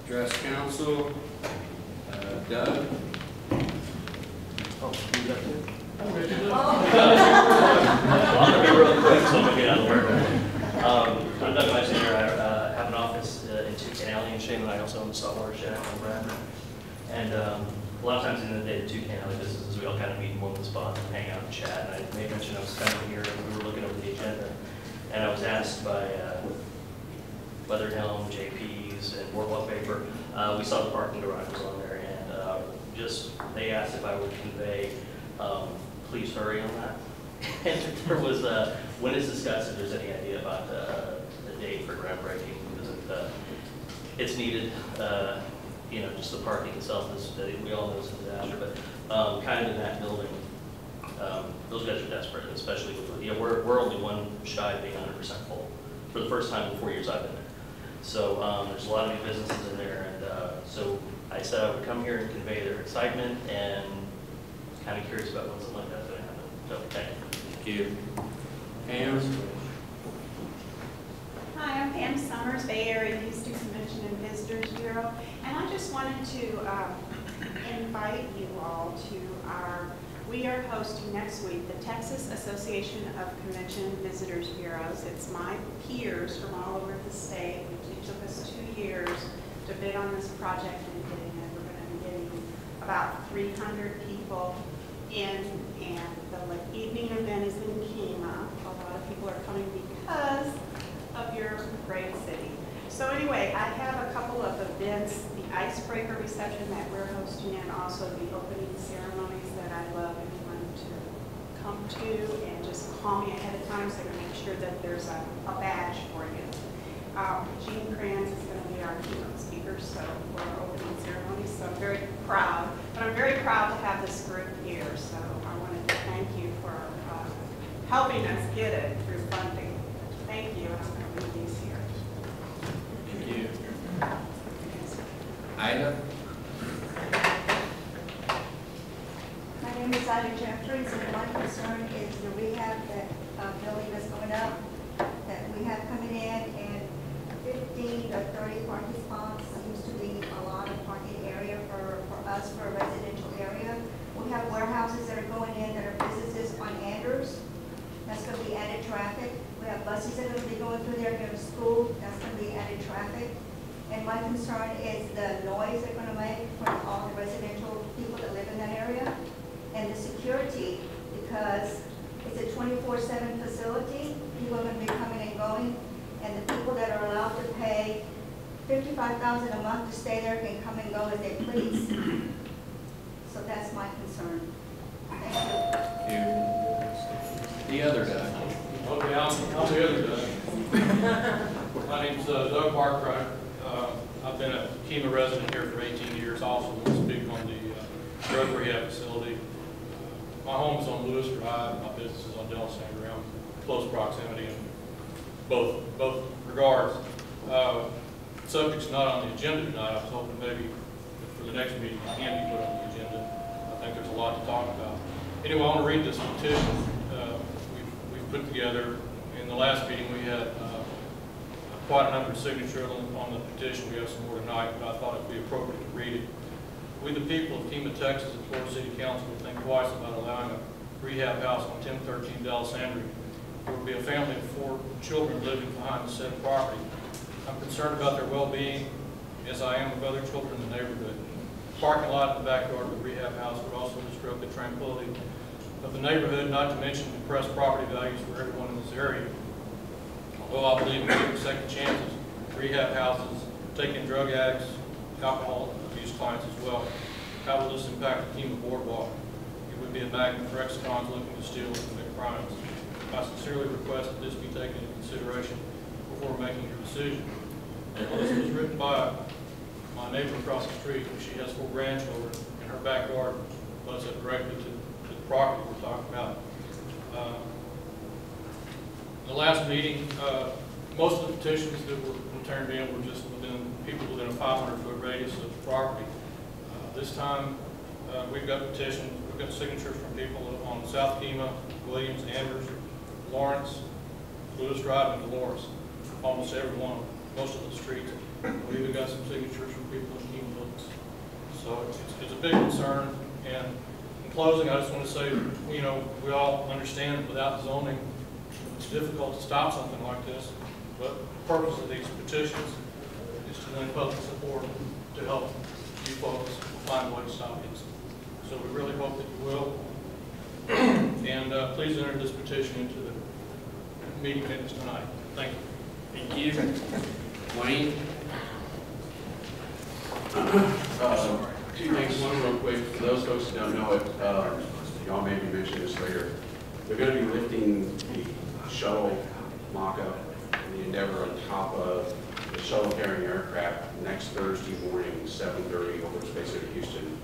Address council. Doug. Oh, you got it? I'm ready to do it. Well, I'm going to be real quick, so I'm going to get out of the way. I'm Doug Meissner. I have an office in Toucan Alley in Shaman. I also own the saltwater shack on Bradford. And a lot of times in the day, the Toucan Alley businesses, we all kind of meet in one of the spots and hang out and chat. And I made mention I was coming here and we were looking over the agenda. And I was asked by Weatherhelm, JP's, and Boardwalk Paper. We saw the parking garage was on there, and they asked if I would convey, please hurry on that. And there was, when it's discussed, if there's any idea about the date for groundbreaking, because it's needed. You know, just the parking itself is, we all know it's a disaster, but kind of in that building, those guys are desperate, especially with, you know, we're only one shy of being 100% full for the first time in 4 years I've been there. So there's a lot of new businesses in there, and so I said I would come here and convey their excitement, and was kind of curious about when something like that's going to happen. So thank you. Pam. Hi, I'm Pam Summers, Bay Area Houston Convention and Visitors Bureau, and I just wanted to invite you all to we are hosting next week the Texas Association of Convention and Visitors Bureaus. It's my peers from all over the state. It took us 2 years to bid on this project and getting it. We're going to be getting about 300 people in, and the evening event is in Kemah. A lot of people are coming because of your great city. So anyway, I have a couple of events, the icebreaker reception that we're hosting, and also the opening ceremonies that I love everyone to come to, and just call me ahead of time so I can make sure that there's a badge for you. Gene Kranz is going to be our keynote speaker for our opening ceremony, so I'm very proud. But I'm very proud to have this group here, so I wanted to thank you for helping us get it through funding. Thank you, and I'm going to leave these here. Thank you. Ida. My name is Ida Jeffries, and my concern is the rehab building that's going up, that we have coming in, and 15 or 30 parking spots seems to be a lot of parking area for us, for a residential area. We have warehouses that are going in that are businesses on Andrews. That's going to be added traffic. We have buses that are going to be going through there going to school. That's going to be added traffic. And my concern is the noise they're going to make for all the residential people that live in that area. And the security, because it's a 24/7 facility. People are going to be coming and going. And the people that are allowed to pay $55,000 a month to stay there can come and go as they please. So that's my concern. Thank you. Thank you. The other Doug. Okay, I'm the other Doug. My name's Doug Barker. I've been a Kemah resident here for 18 years. Also, want to speak on the drug rehab facility. My home's on Lewis Drive. My business is on Del San around close proximity in both regards. Subject's not on the agenda tonight. I was hoping maybe for the next meeting it can be put on the agenda. I think there's a lot to talk about. Anyway, I want to read this petition we've put together. In the last meeting, we had quite a number of signatures on the petition. We have some more tonight, but I thought it would be appropriate to read it. We, the people of Kemah, Texas, and Florida City Council, would think twice about allowing a rehab house on 1013 Dallas Andrew. There would be a family of 4 children living behind the said property. I'm concerned about their well-being, as I am of other children in the neighborhood. The parking lot in the backyard of the rehab house would also disrupt the tranquility of the neighborhood, not to mention depressed property values for everyone in this area. Although I believe in giving second chances, rehab houses take in drug addicts, alcohol abuse clients as well. How will this impact the Kemah Boardwalk? It would be a magnet for ex-cons looking to steal and commit crimes. I sincerely request that this be taken into consideration before making your decision. This was written by my neighbor across the street. She has 4 grandchildren, and her backyard butts up directly to the property we're talking about. The last meeting, most of the petitions that were turned in were just people within a 500-foot radius of the property. This time, we've got petitions, we've got signatures from people on South Kemah, Williams, Andrews, Lawrence, Lewis Drive, and Dolores. Almost every one, most of the streets. We even got some signatures from people in Kemah buildings. So it's a big concern. And in closing, I just want to say, you know, we all understand that without zoning, it's difficult to stop something like this. But the purpose of these petitions is to lend public support to help you folks find a way to stop these. So we really hope that you will. And please enter this petition into the meeting minutes tonight. Thank you. Thank you. Wayne? Two things, one real quick, for those folks who don't know it, y'all maybe mention this later. They're going to be lifting the shuttle mock-up and the Endeavor on top of the shuttle carrying aircraft next Thursday morning, 7:30 over Space Center Houston.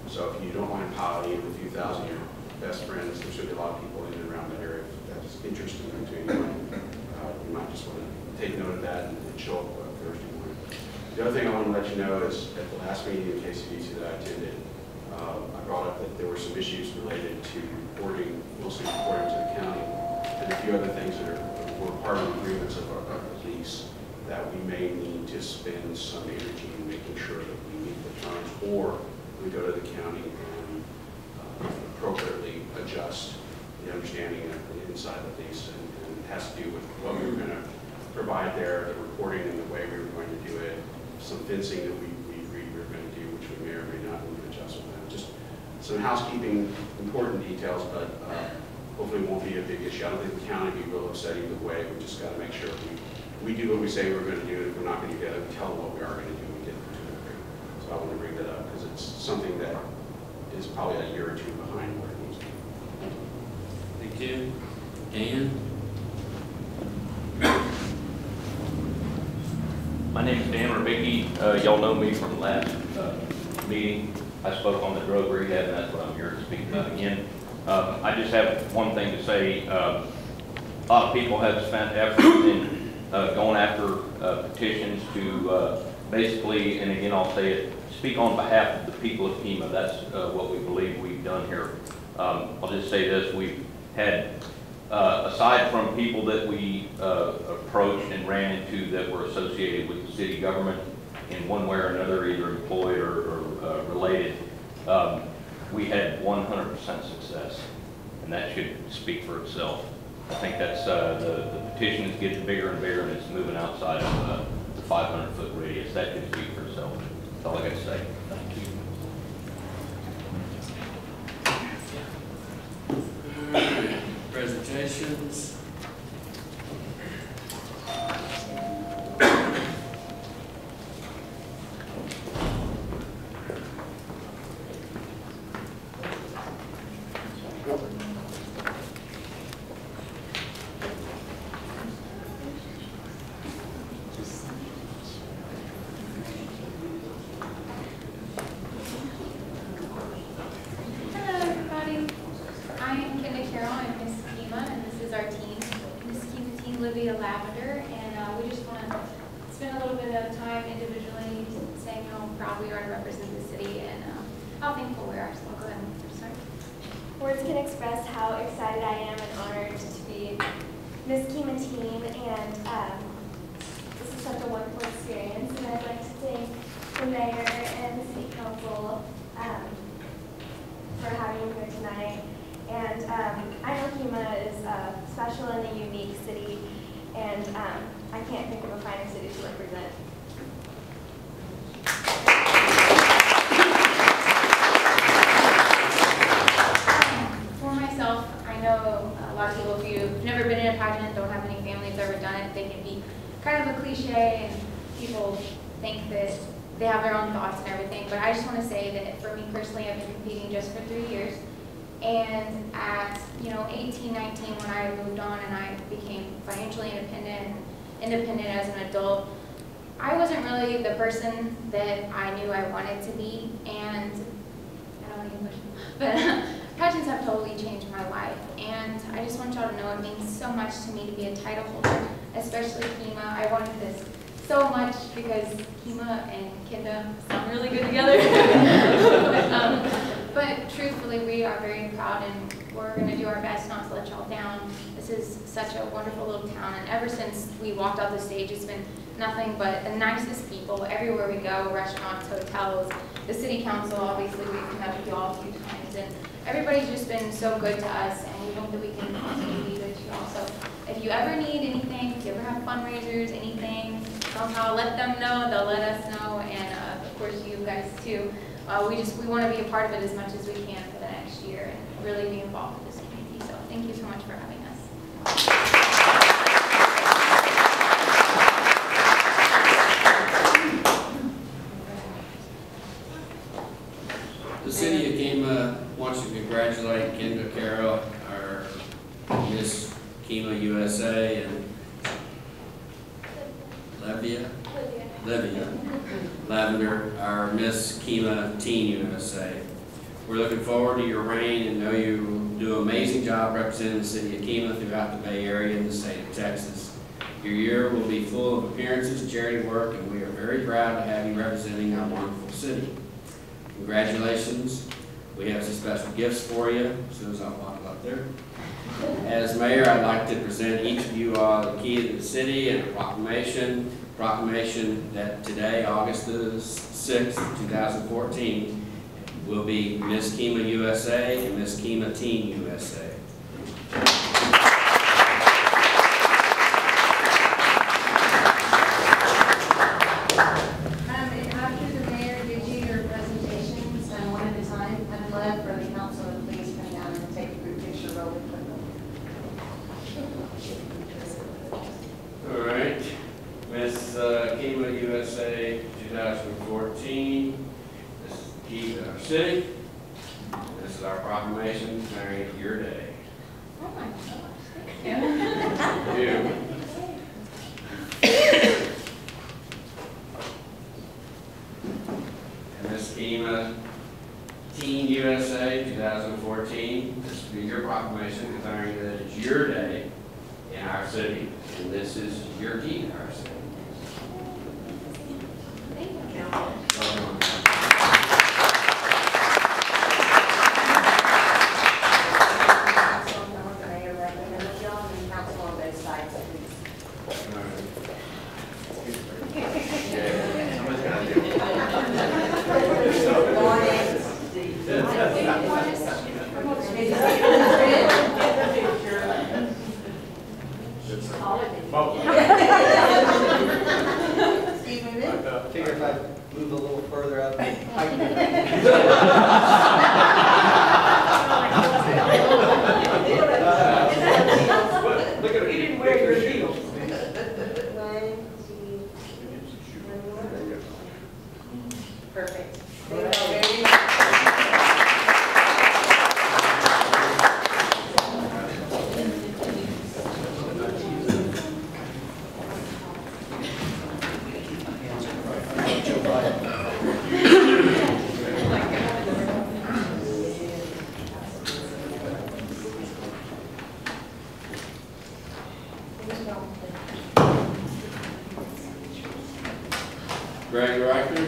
So if you don't mind piloting with a few thousand of your best friends, there should be a lot of people in and around the area. If that's interesting to anyone, you might just want to take note of that and show up Thursday morning. The other thing I want to let you know is at the last meeting in KCDC that I attended, I brought up that there were some issues related to reporting, mostly reporting to the county, and a few other things that were part of the agreements of our lease that we may need to spend some energy in making sure that we meet the terms, or we go to the county and appropriately adjust the understanding inside the lease, and it has to do with what we were going to provide there, the reporting and the way we were going to do it, some fencing that we agreed we were going to do, which we may or may not need to adjust on that. Just some housekeeping, important details, but hopefully it won't be a big issue. I don't think the county will be real upset either way. We just got to make sure we do what we say we're going to do. If we're not going to do it, we tell them what we are going to do. We get to agree. So I want to bring that up because it's something that is probably a year or two behind where it needs to be. Thank you. Dan? My name is Dan Rubicki. Y'all know me from last meeting. I spoke on the drug rehab, and that's what I'm here to speak about again. I just have one thing to say. A lot of people have spent effort in going after petitions to basically, and again I'll say it, speak on behalf of the people of Kemah. That's what we believe we've done here. I'll just say this, we've had, aside from people that we approached and ran into that were associated with the city government in one way or another, either employed or related, we had 100% success, and that should speak for itself. I think that's the petition is getting bigger and bigger, and it's moving outside of the 500-foot radius. That should speak for itself. That's all I got to say. Thank you. Presentations. We just want to spend a little bit of time individually saying how proud we are to represent the city and how thankful we are. So I'll go ahead and start. Words can express how excited I am and honored to be Miss Kemah team, and this is such a wonderful experience. And I'd like to thank the mayor and the city council for having me here tonight. And I know Kemah is special and a unique city, and I can't think of a finer city to represent. For myself, I know a lot of people, if you've never been in a pageant, don't have any family that's ever done it, they can be kind of a cliche, and people think that they have their own thoughts and everything. But I just want to say that for me personally, I've been competing just for 3 years. And at 18, 19, when I moved on and I became financially independent as an adult, I wasn't really the person that I knew I wanted to be. And I don't want to get emotional, but pageants have totally changed my life. And I just want y'all to know it means so much to me to be a title holder, especially Kemah. I wanted this so much because Kemah and Kinda sound really good together. But truthfully, we are very proud, and we're going to do our best not to let y'all down. This is such a wonderful little town, and ever since we walked off the stage, it's been nothing but the nicest people everywhere we go, restaurants, hotels, the city council, obviously we've met with you all a few times, and everybody's just been so good to us, and we hope that we can continue to be good to you all. So if you ever need anything, if you ever have fundraisers, anything, somehow let them know, they'll let us know, and of course you guys too. We want to be a part of it as much as we can for the next year and really be involved with this community. So thank you so much for having us. The city of Kemah wants to congratulate Kendra Carroll, our Miss Kemah USA, and Livia Lavender, our Miss Kemah Teen USA. We're looking forward to your reign and know you will do an amazing job representing the city of Kemah throughout the Bay Area and the state of Texas. Your year will be full of appearances, charity work, and we are very proud to have you representing our wonderful city. Congratulations. We have some special gifts for you as soon as I walk up there. As mayor, I'd like to present each of you all the key to the city and a proclamation that today, August the 6th, 2014, will be Miss Kemah USA and Miss Kemah Teen USA. After the mayor gives you your presentations, one at a time, I'd love for the council to please come down and take a group picture really quickly. All right, Miss Kemah USA 2014. This is the key to our city. This is our proclamation declaring your day. Oh my gosh, thank you. You. And Miss Kemah Teen USA 2014. This will be your proclamation declaring that it's your day in our city, and this is your key to our city. Thank you. Welcome. The mayor recommends y'all and council on both sides, please. I figure if I move a little further up. Look at me. You didn't wear your heels. Perfect. Greg Reichner.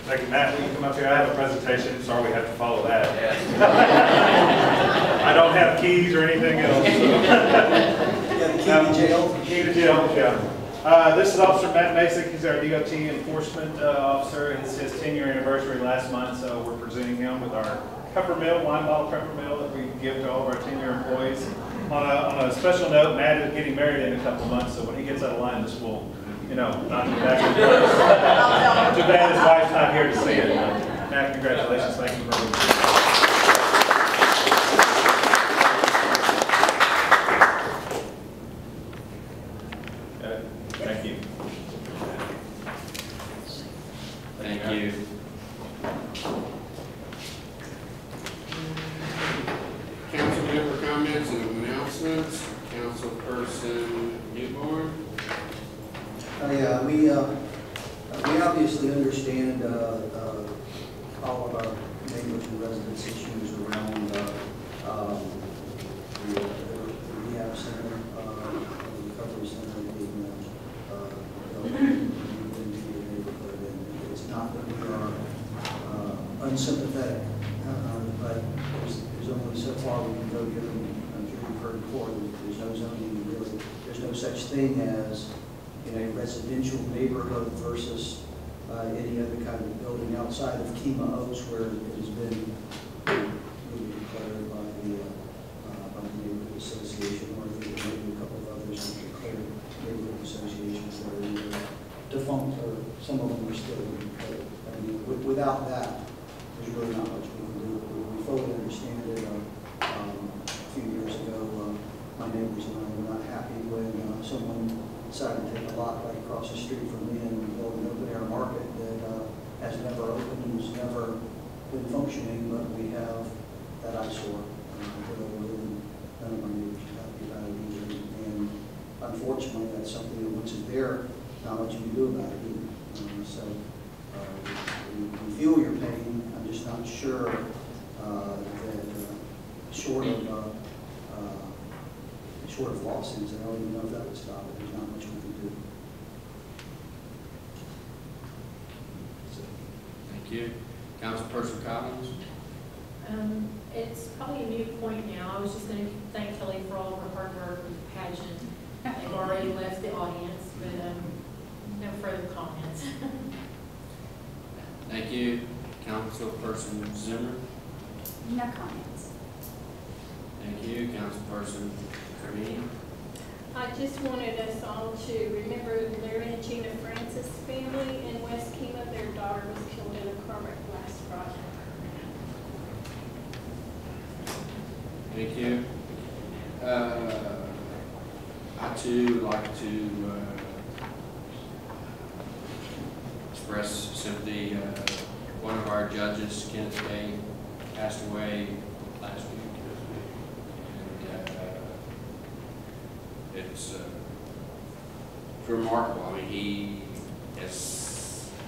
Thank you, Matt. Will you come up here? I have a presentation. Sorry, we have to follow that. I don't have keys or anything else. You got the key to jail? Key to jail, yeah. This is Officer Matt Masick. He's our DOT enforcement officer. It's his 10-year anniversary last month, so we're presenting him with our peppermill, wine bottle peppermill that we give to all of our 10-year employees. On a special note, Matt is getting married in a couple of months, so when he gets out of line, this will, not be back in place. Too bad his wife's not here to see it. Matt, congratulations. Thank you very much. Thank you. Thank you. Council member comments and announcements. Councilperson Newborn. Yeah, we obviously understand all of our neighbors and residents' issues around the rehab center, the recovery center, being neighborhood. And it's not that we are unsympathetic, but there's only so far we can go here. I'm sure you've heard before, there's no zoning really thing as in a residential neighborhood versus any other kind of building outside of Kemah Oaks where it has been really declared by the neighborhood association, or maybe a couple of others have declared neighborhood associations that are either defunct or some of them are still in code. I mean, without that, there's really not much we can do. We fully understand it. A few years ago, my neighbors and I were not happy when someone decided to take a lot right across the street from me and build an open air market that has never opened and has never been functioning, but we have that eyesore to live with, and none of my neighbors are happy about it either. And unfortunately, that's something that once it's there, not much you can do about it either. So we feel your pain. I'm just not sure that short of lawsuits, I don't even know if that would stop it. There's not much we can do. Thank you. Councilperson Collins? It's probably a new point now. I was just going to thank Kelly for all of her hard work with the pageant. They've already left the audience, but no further comments. Thank you. Councilperson Zimmer? No comments. Thank you. Councilperson Carney? I just wanted us all to remember Larry and Gina Francis family in West Kemah. Their daughter was killed in a car wreck last Friday. Thank you. I too would like to express sympathy. One of our judges, Kenneth Day, passed away last week. And it's remarkable. I mean,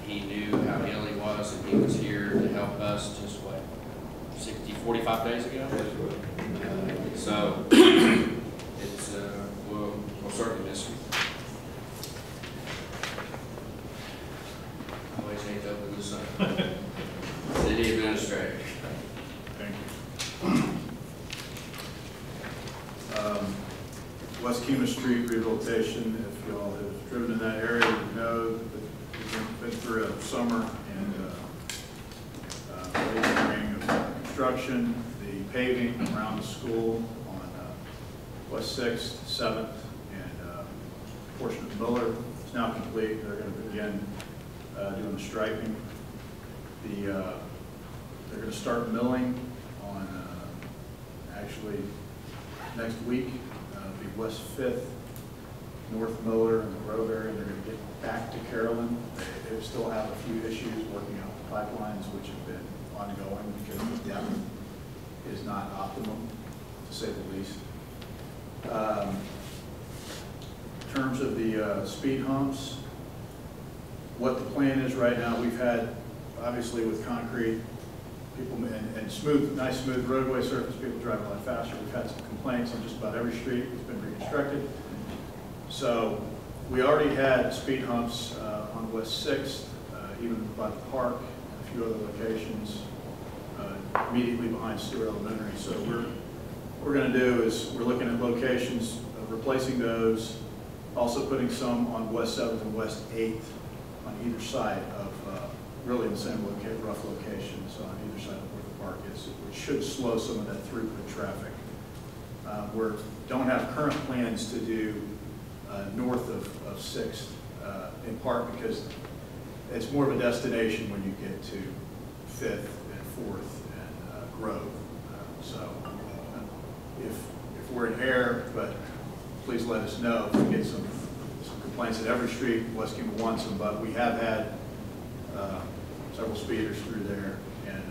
he knew how ill he was, and he was here to help us just, what, 45 days ago? So it's, we'll certainly miss him. I always hate to open this up. City Administrator. Thank you. West Kemah Street rehabilitation, if y'all have driven in that area, you know that we've been through a summer and late spring of construction. The paving around the school on West 6th, 7th, and a portion of Miller is now complete. They're going to begin doing the striping. They're going to start milling on actually next week. Be West 5th, North Miller, and the Grove area. They're going to get back to Carolyn. They still have a few issues working out the pipelines, which have been ongoing because the depth is not optimum, to say the least. In terms of the speed humps, what the plan is right now, we've had, obviously with concrete, people and smooth, nice smooth roadway surface, people drive a lot faster. We've had some complaints on just about every street that's been reconstructed. So we already had speed humps on West 6th, even by the park, and a few other locations immediately behind Stewart Elementary. So what we're going to do is we're looking at locations of replacing those, also putting some on West 7th and West 8th on either side of really the same rough locations on either side of where the park is, which should slow some of that throughput traffic. We don't have current plans to do north of 6th, in part because it's more of a destination when you get to 5th and 4th and Grove. So if we're in error, but please let us know if we get some complaints at every street. West Kemah wants them, but we have had several speeders through there, and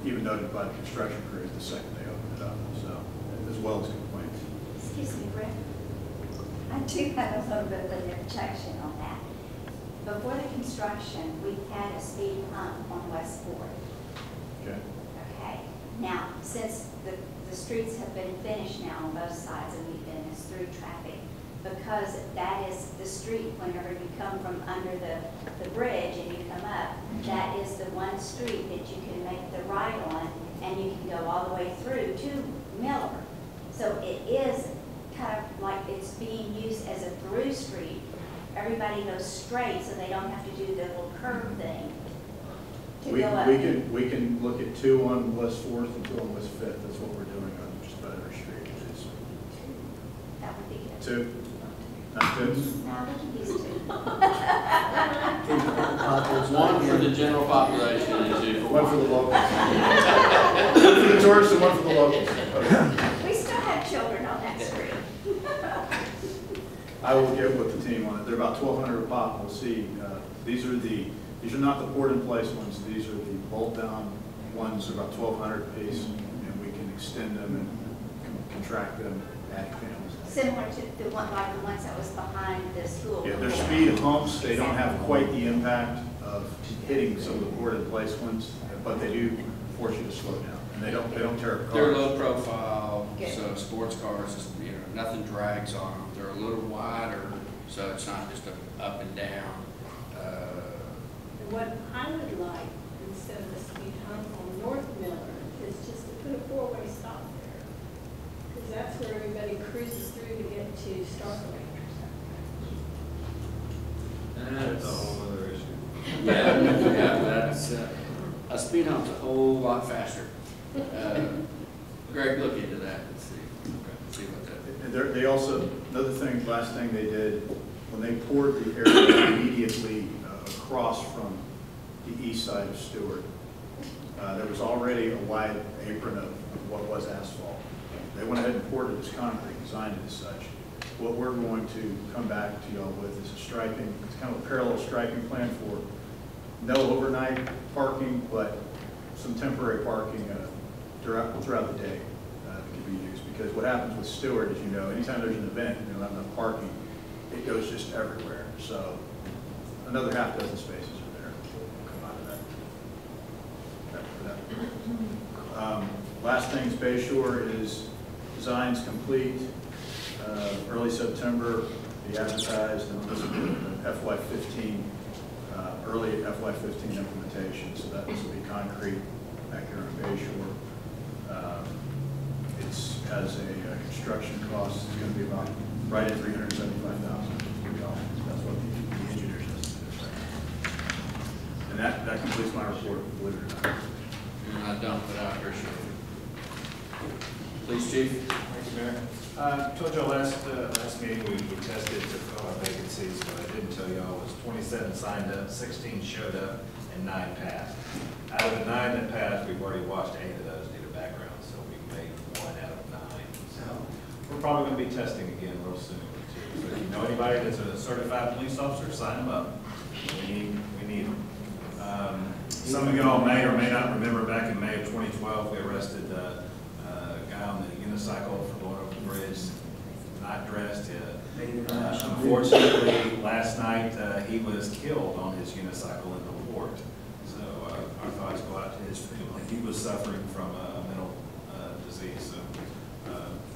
even noted by the construction crews the second they opened it up, so, as well as complaints. Excuse me, Rick. I do have a little bit of an objection on that. Before the construction, we had a speed hump on West 4th. Okay. Okay. Now, since the streets have been finished now on both sides, and we've been through traffic, because that is the street whenever you come from under the bridge and you come up, that is the one street that you can make the right on, and you can go all the way through to Miller. So it is kind of like it's being used as a through street, everybody goes straight, so they don't have to do the little curve thing to We go up. we can look at 2 on West 4th and 2 on West 5th. That's what we're doing on just about every street. Is That would be good. 2, not 2. No, we can use two. One for the general population and 2 for One for the locals. One for the tourists and one for the locals. Okay. We still have children on that street. I will get with the team on it. They're about 1,200 a pop. We'll see. These are not the port-in-place ones. These are the bolt-down ones. They're about 1,200 a piece, and we can extend them and contract them, add panels. Similar to the one, like the ones that was behind the school. Yeah, they're speed humps. They don't have quite the impact of hitting some of the port-in-place ones, but they do force you to slow down, and they don't tear up cars. They're low profile, Good. so sports cars, nothing drags on them. They're a little wider, so it's not just a up and down. What I would like, instead of a speed hump on North Miller, is just to put a 4-way stop there. Because that's where everybody cruises through to get to Starkville. That's a whole other issue. Yeah, that's, a speed hump's a whole lot faster. Greg, look into that and see what that. They also, last thing they did, when they poured the area immediately across from the east side of Stewart, there was already a wide apron of what was asphalt. They went ahead and poured it as concrete, designed it as such. What we're going to come back to y'all with is a striping, it's kind of a parallel striping plan for no overnight parking, but some temporary parking throughout the day that can be used. Because what happens with Stewart, as you know, anytime there's an event and you don't have enough parking, it goes just everywhere. So another half dozen spaces are there. Come out of that. Last thing is Bayshore is designs complete. Early September, be advertised, and this will be FY15, early FY15 implementation. So that this will be concrete back here on Bayshore. It's has a construction cost. It's going to be about right at $375,000. That's what the engineers estimated. And that completes my report, believe it or not. You're not done, but I appreciate it. Police Chief? Thank you, Mayor. Told y'all last meeting we tested to fill our vacancies, but I didn't tell y'all was 27 signed up, 16 showed up, and 9 passed. Out of the 9 that passed, we've already watched 8 of those due to background, so we made 1 out of 9. So we're probably going to be testing again real soon too. So if you know anybody that's a certified police officer, sign them up. We need them. Some of y'all may or may not remember back in May of 2012, we arrested a guy on the unicycle for going over the bridge, not dressed yet. Unfortunately, last night he was killed on his unicycle in the port. So our thoughts go out to his family. He was suffering from a mental disease. So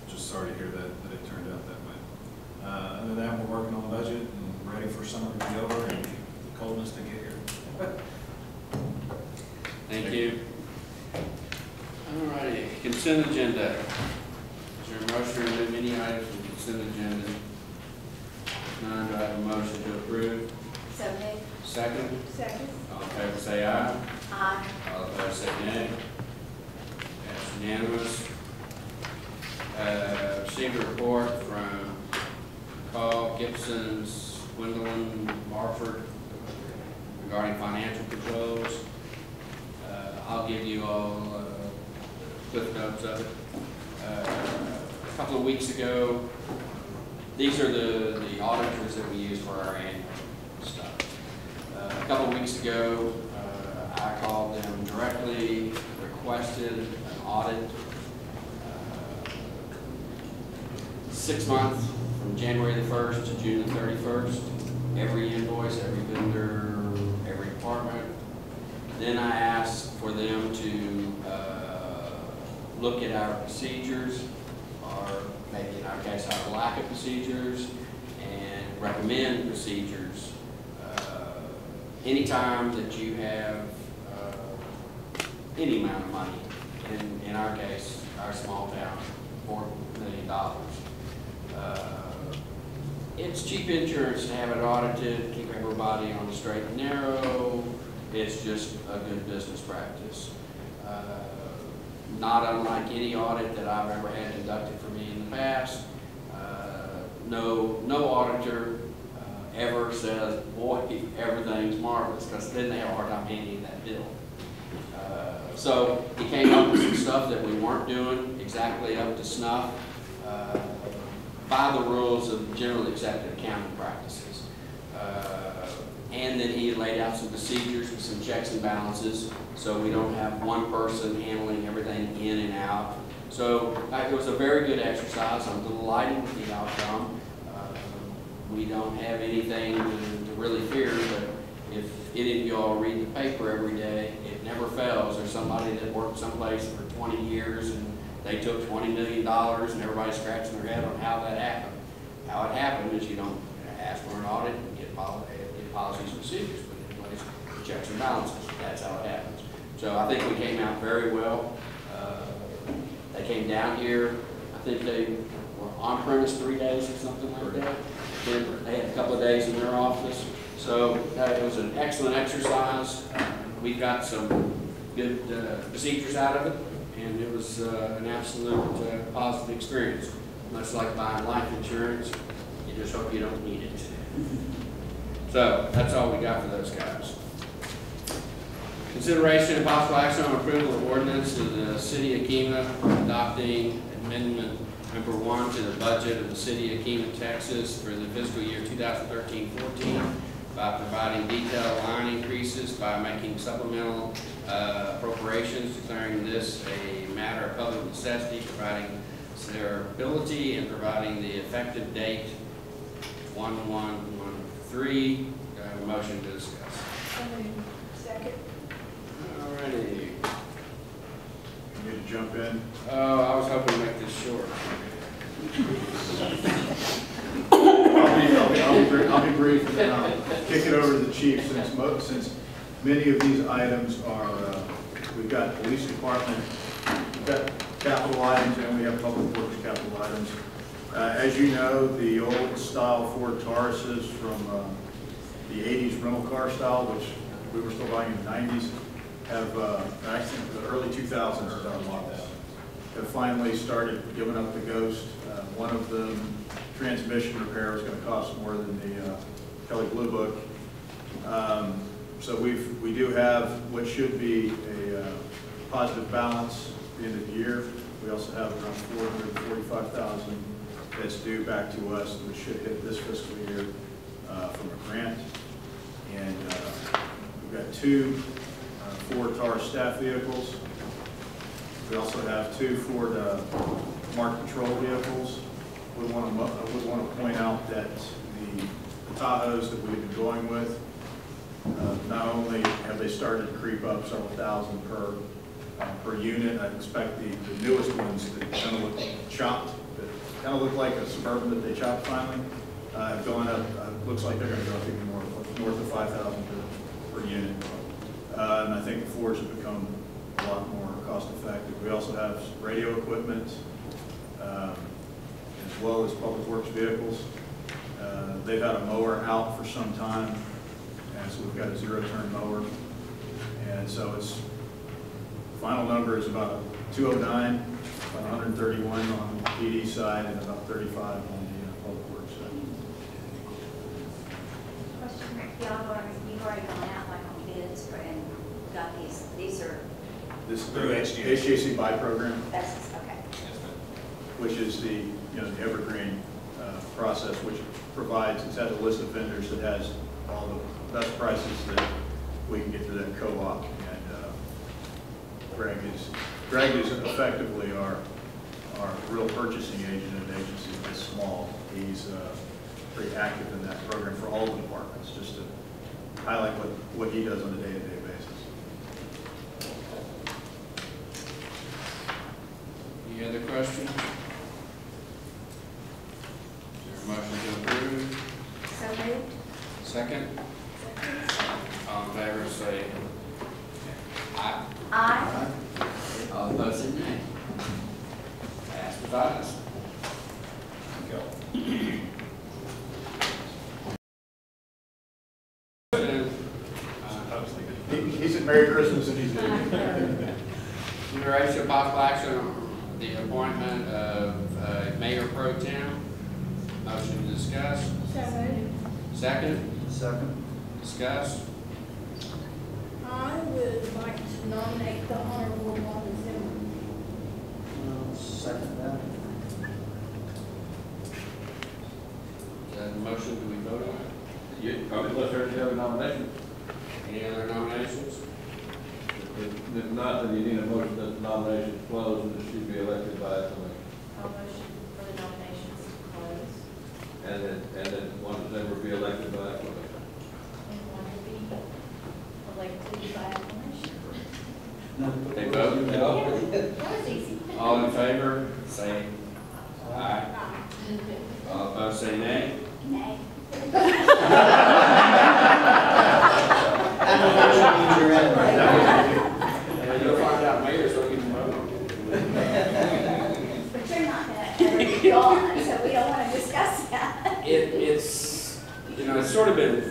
just sorry to hear that it turned out that way. Other than that, we're working on the budget and ready for summer to be over and the coldness to get here. Thank you. All righty, consent agenda. Is there a motion to remove any items from the consent agenda? If none, do I have a motion to approve? So moved. Second? Second. All in favor say aye. Aye. All opposed say nay. That's unanimous. Received a report from Carl Gibson's, Gwendolyn Marford regarding financial controls. I'll give you all cliff notes of it. A couple of weeks ago, these are the auditors that we use for our annual stuff. A couple of weeks ago, I called them directly, requested an audit. 6 months from January the 1st to June the 31st. Every invoice, every vendor, every department. Then I asked for them to look at our procedures, or maybe in our case our lack of procedures, and recommend procedures. Anytime that you have any amount of money, in our case, our small town, $4 million, It's cheap insurance to have it audited, keep everybody on the straight and narrow. It's just a good business practice. Not unlike any audit that I've ever had conducted for me in the past. No auditor ever says, boy, everything's marvelous, because then they have a hard time handling that bill. So he came up with some stuff that we weren't doing exactly up to snuff by the rules of generally accepted accounting practices. And then he laid out some procedures with some checks and balances, so we don't have one person handling everything in and out. So it was a very good exercise. I'm delighted with the outcome. We don't have anything to really fear, but if any of y'all read the paper every day, it never fails. There's somebody that worked someplace for 20 years and they took $20 million and everybody's scratching their head on how that happened. How it happened is you don't ask for an audit and get policies and procedures put in place, checks and balances. That's how it happens. So I think we came out very well. They came down here. I think they were on premise 3 days or something like that. Then they had a couple of days in their office. So it was an excellent exercise. We got some good procedures out of it, and it was an absolute positive experience. Much like buying life insurance, you just hope you don't need it. So that's all we got for those guys. Consideration and possible action on approval of ordinance of the City of Kemah adopting Amendment Number 1 to the budget of the City of Kemah, Texas for the fiscal year 2013-14 by providing detailed line increases, by making supplemental appropriations, declaring this a matter of public necessity, providing severability, and providing the effective date 1113. Do I have a motion to discuss? Second. Alrighty. You need to jump in. Oh, I was hoping to make this short. I'll be brief, and then I'll kick it over to the chief, since many of these items are, we've got police department, we've got capital items, and we have public works capital items. As you know, the old style Ford Tauruses from the 80s rental car style, which we were still buying in the 90s, have, actually the early 2000s is our model, have finally started giving up the ghost. One of them, transmission repair, is going to cost more than the Kelley Blue Book. So we do have what should be a positive balance at the end of the year. We also have around $445,000 that's due back to us, which should hit this fiscal year from a grant. And we've got 2 Ford Taurus staff vehicles. We also have 2 Ford marked patrol vehicles. I would want to point out that the Tahoes that we've been going with, not only have they started to creep up several thousand per unit, I expect the newest ones that kind of look chopped, that kind of look like a Suburban that they chopped finally, have gone up. Looks like they're going to go up even more, north of 5,000 per unit. And I think the Fords have become a lot more cost effective. We also have radio equipment, as well as public works vehicles. They've had a mower out for some time, and so we've got a 0-turn mower. And so its final number is about 209, about 131 on the PD side, and about 35 on the public works side. Question, you've already gone out like on bids for, and got these are. This is the HJC buy program, That's, okay. which is the the evergreen process, which provides, it has a list of vendors that has all the best prices that we can get through that co-op. And Greg is effectively our real purchasing agent at an agency that's small. He's pretty active in that program for all the departments, just to highlight what he does on a day-to-day basis. Any other questions? Motion to approve. So moved. Second. All in favor, say aye. Aye. All opposed, say nay. Passed with ayes. Merry Christmas and Easter. Consideration of possible action on the appointment of Mayor Pro Tem. Motion to discuss. So moved. Second, Second. discuss. I would like to nominate the Honorable Wanda Zimmer. Second that. Is that a motion? Do we vote on it? Unless there's any other nominations. Any other nominations? If not, then you need a motion that the nominations close and that she be elected by acclamation. I'll motion for the nominations to close. And then one of them will be elected by acclamation. And one will be elected by acclamation. They vote? That was easy. All in favor, say aye. All opposed, say nay. Nay. You're in. And you'll find out mayors don't get to vote. But you're not gonna ever be gone, so we don't wanna discuss that. It's, you know, it's sort of been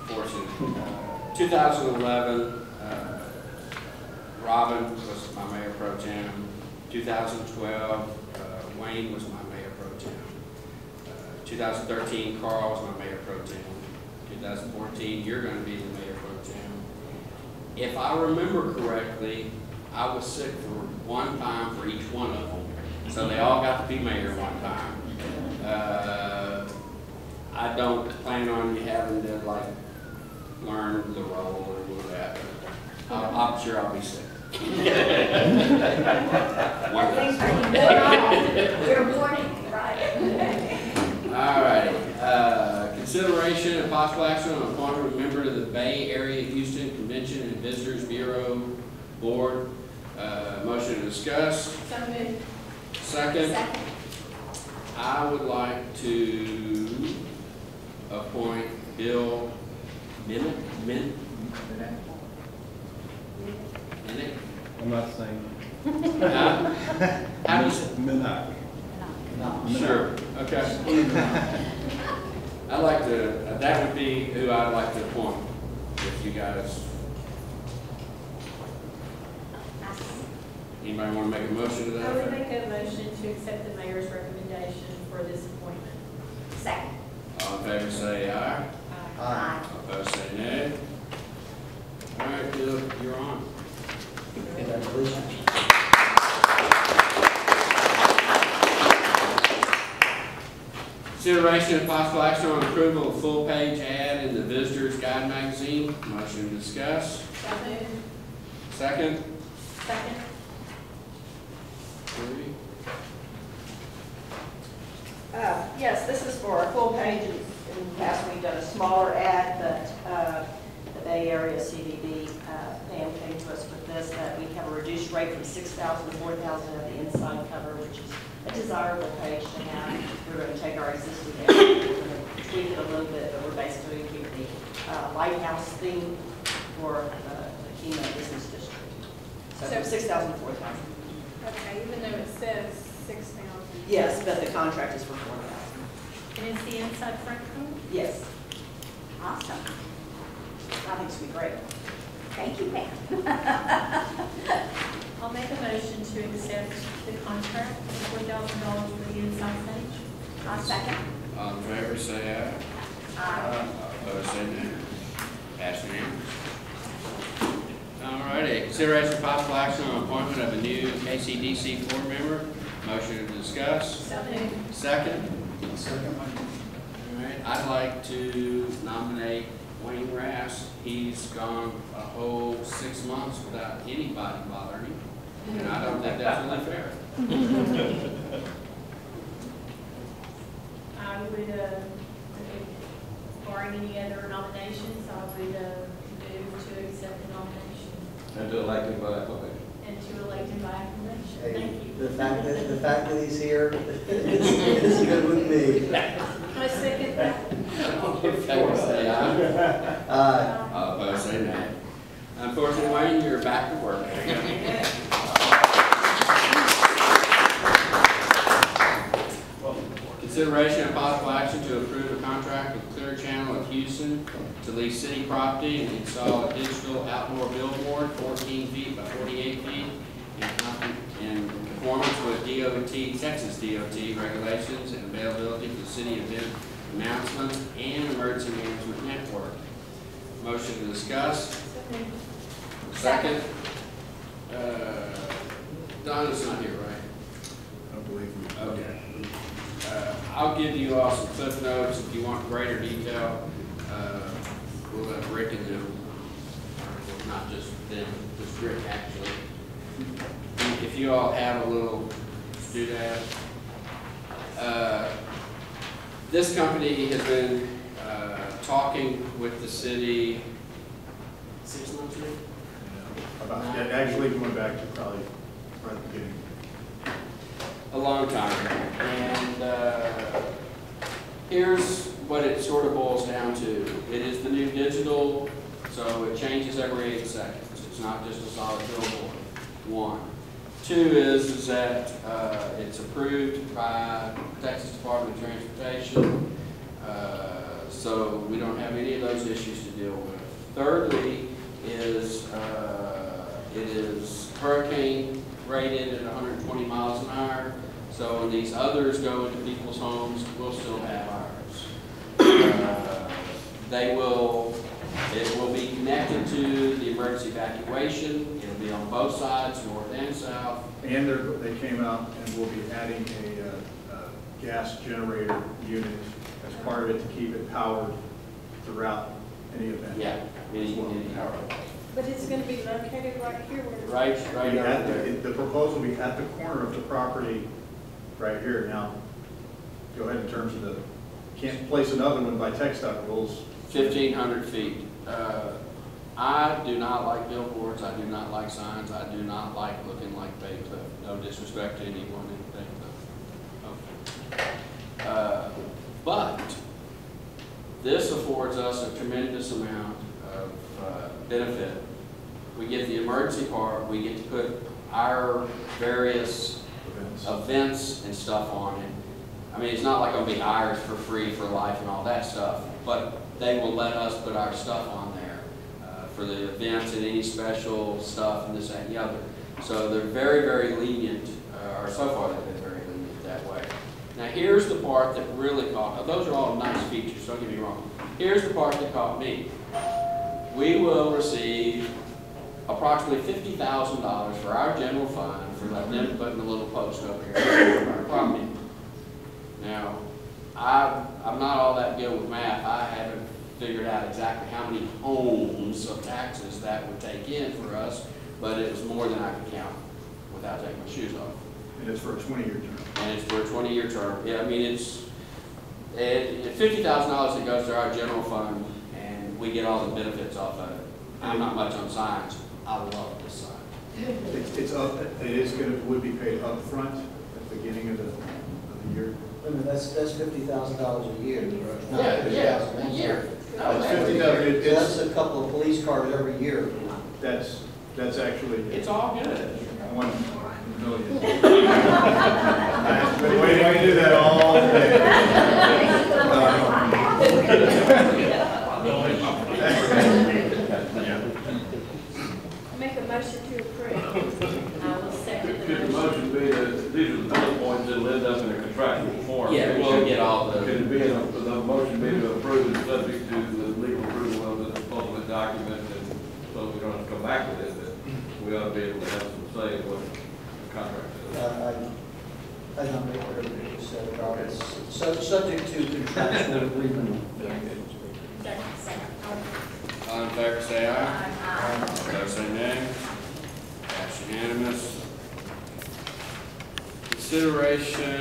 fortunate. 2011, Robin was my mayor pro tem. 2012, Wayne was my mayor pro tem. 2013, Carl was my mayor pro tem. 2014, you're going to be the mayor pro tem. If I remember correctly, I was sick for one time for each one of them. So they all got to be mayor one time. I don't plan on you having to like learn the role or do that. I'm sure I'll be sick. You're warning, right? All righty. Consideration and possible action on appointment of a member to the Bay Area Houston Convention and Visitors Bureau Board. Motion to discuss. So moved. Second. I would like to appoint Bill Minnick. I'm not saying. How do you say? Minnick. Sure, okay. I'd like to, that would be who I'd like to appoint, if you guys. Anybody want to make a motion to that? I would make a motion to accept the mayor's recommendation for this appointment. Second. All in favor say aye. Aye. All opposed say nay. All right, Bill, you're on. Congratulations. Consideration and possible action on approval of full-page ad in the Visitor's Guide magazine. Motion to discuss. So moved. Second. Second. Ruby? Yes, this is for a full page. In the past, we've done a smaller ad, but the Bay Area CDD, Pam came to us with this, that we have a reduced rate from $6,000 to $4,000 of the inside cover, which is a desirable page to have. We're going to take our existing ad, we're going to tweak it a little bit, but we're basically going to keep the lighthouse theme for the Kemah Business District. So from $6,000 to $4,000. Okay, even though it says 6,000. Yes, but the contract is for $4,000. And it's the inside front cover? Yes, Awesome. I think it's going to be great. Thank you, Pam. I'll make a motion to accept the contract for $4,000 for the inside page. I'll second. All in favor say aye. Aye. All opposed say nay. Pass unanimous. All righty. Consideration of possible action on appointment of a new KCDC board member. Motion to discuss. So moved. Second. All right. I'd like to nominate Wayne Rass. He's gone a whole 6 months without anybody bothering him, and I don't think that's really fair. I would, barring any other nominations, I would move to accept the nomination And to elect him by acclamation. and to elect him by acclamation. Hey, Thank you. the fact that he's here is good with me. I second that. All in favor say aye. Aye. All opposed say nay. Unfortunately, Wayne, you're back to work. Consideration and possible action to approve a contract with Clear Channel of Houston to lease city property and install a digital outdoor billboard, 14 feet by 48 feet, in conformance with DOT, Texas DOT regulations and availability for the city event announcements and emergency management network. Motion to discuss. Second. Donna's not here, right? I don't believe we. Okay. I'll give you all some cliff notes if you want greater detail. We'll let Rick and them, or not just them, just Rick actually. If you all have a little doodad. This company has been talking with the city 6 months ago. Actually, going back to probably right at the beginning. A long time. And here's what it sort of boils down to. It is the new digital, so it changes every 8 seconds. It's not just a solid billboard. 1. 2 is that it's approved by Texas Department of Transportation, so we don't have any of those issues to deal with. Thirdly is it is hurricane rated at 120 miles an hour, so when these others go into people's homes, we'll still have ours. It will be connected to the emergency evacuation. It'll be on both sides, north and south. And they came out and will be adding a gas generator unit as part of it to keep it powered throughout any event. Yeah, any power. But it's gonna be located right here where it's. Right At there. the proposal will be at the corner of the property right here. Now, go ahead in terms of the, can't place another one by TxDOT rules. 1,500 feet. I do not like billboards. I do not like signs. I do not like looking like Bay Cliff. No disrespect to anyone in Bay Cliff. Okay. But this affords us a tremendous amount of benefit. We get the emergency part. We get to put our various events and stuff on it. I mean, it's not like it'll be ours for free for life and all that stuff, but they will let us put our stuff on there for the events and any special stuff and this, that, and the other. So they're very, very lenient, or so far they've been very lenient that way. Now here's the part that really caught, those are all nice features, don't get me wrong. Here's the part that caught me. We will receive approximately $50,000 for our general fund for letting them put in a little post over here on our property. Now, I'm not all that good with math. I haven't figured out exactly how many homes of taxes that would take in for us, but it was more than I could count without taking my shoes off. And it's for a 20-year term. And it's for a 20-year term. Yeah, I mean, it's $50,000 that goes to our general fund, and we get all the benefits off of it. I'm not much on signs. I love this sign. Would be paid up front at the beginning of the year. I mean, that's $50,000 a year. Yeah, a year. It's 50,000. That's a couple of police cars every year. That's actually. It's all good. 1 million. I've been waiting to do that all day. Make a motion to approve. I will second the Could the motion be that these are the bullet points that will end up in a contractual form? Yeah, we'll get all the. Could it be, the motion be to approve it subject to the legal approval of the ultimate document, and so we don't have to come back with it, but we ought to be able to have some say in what the contract is. I don't make whatever you said about it. Subject to contractual agreement. Second. All in favor, say aye. Aye. Opposed, say nay. That's unanimous. Consideration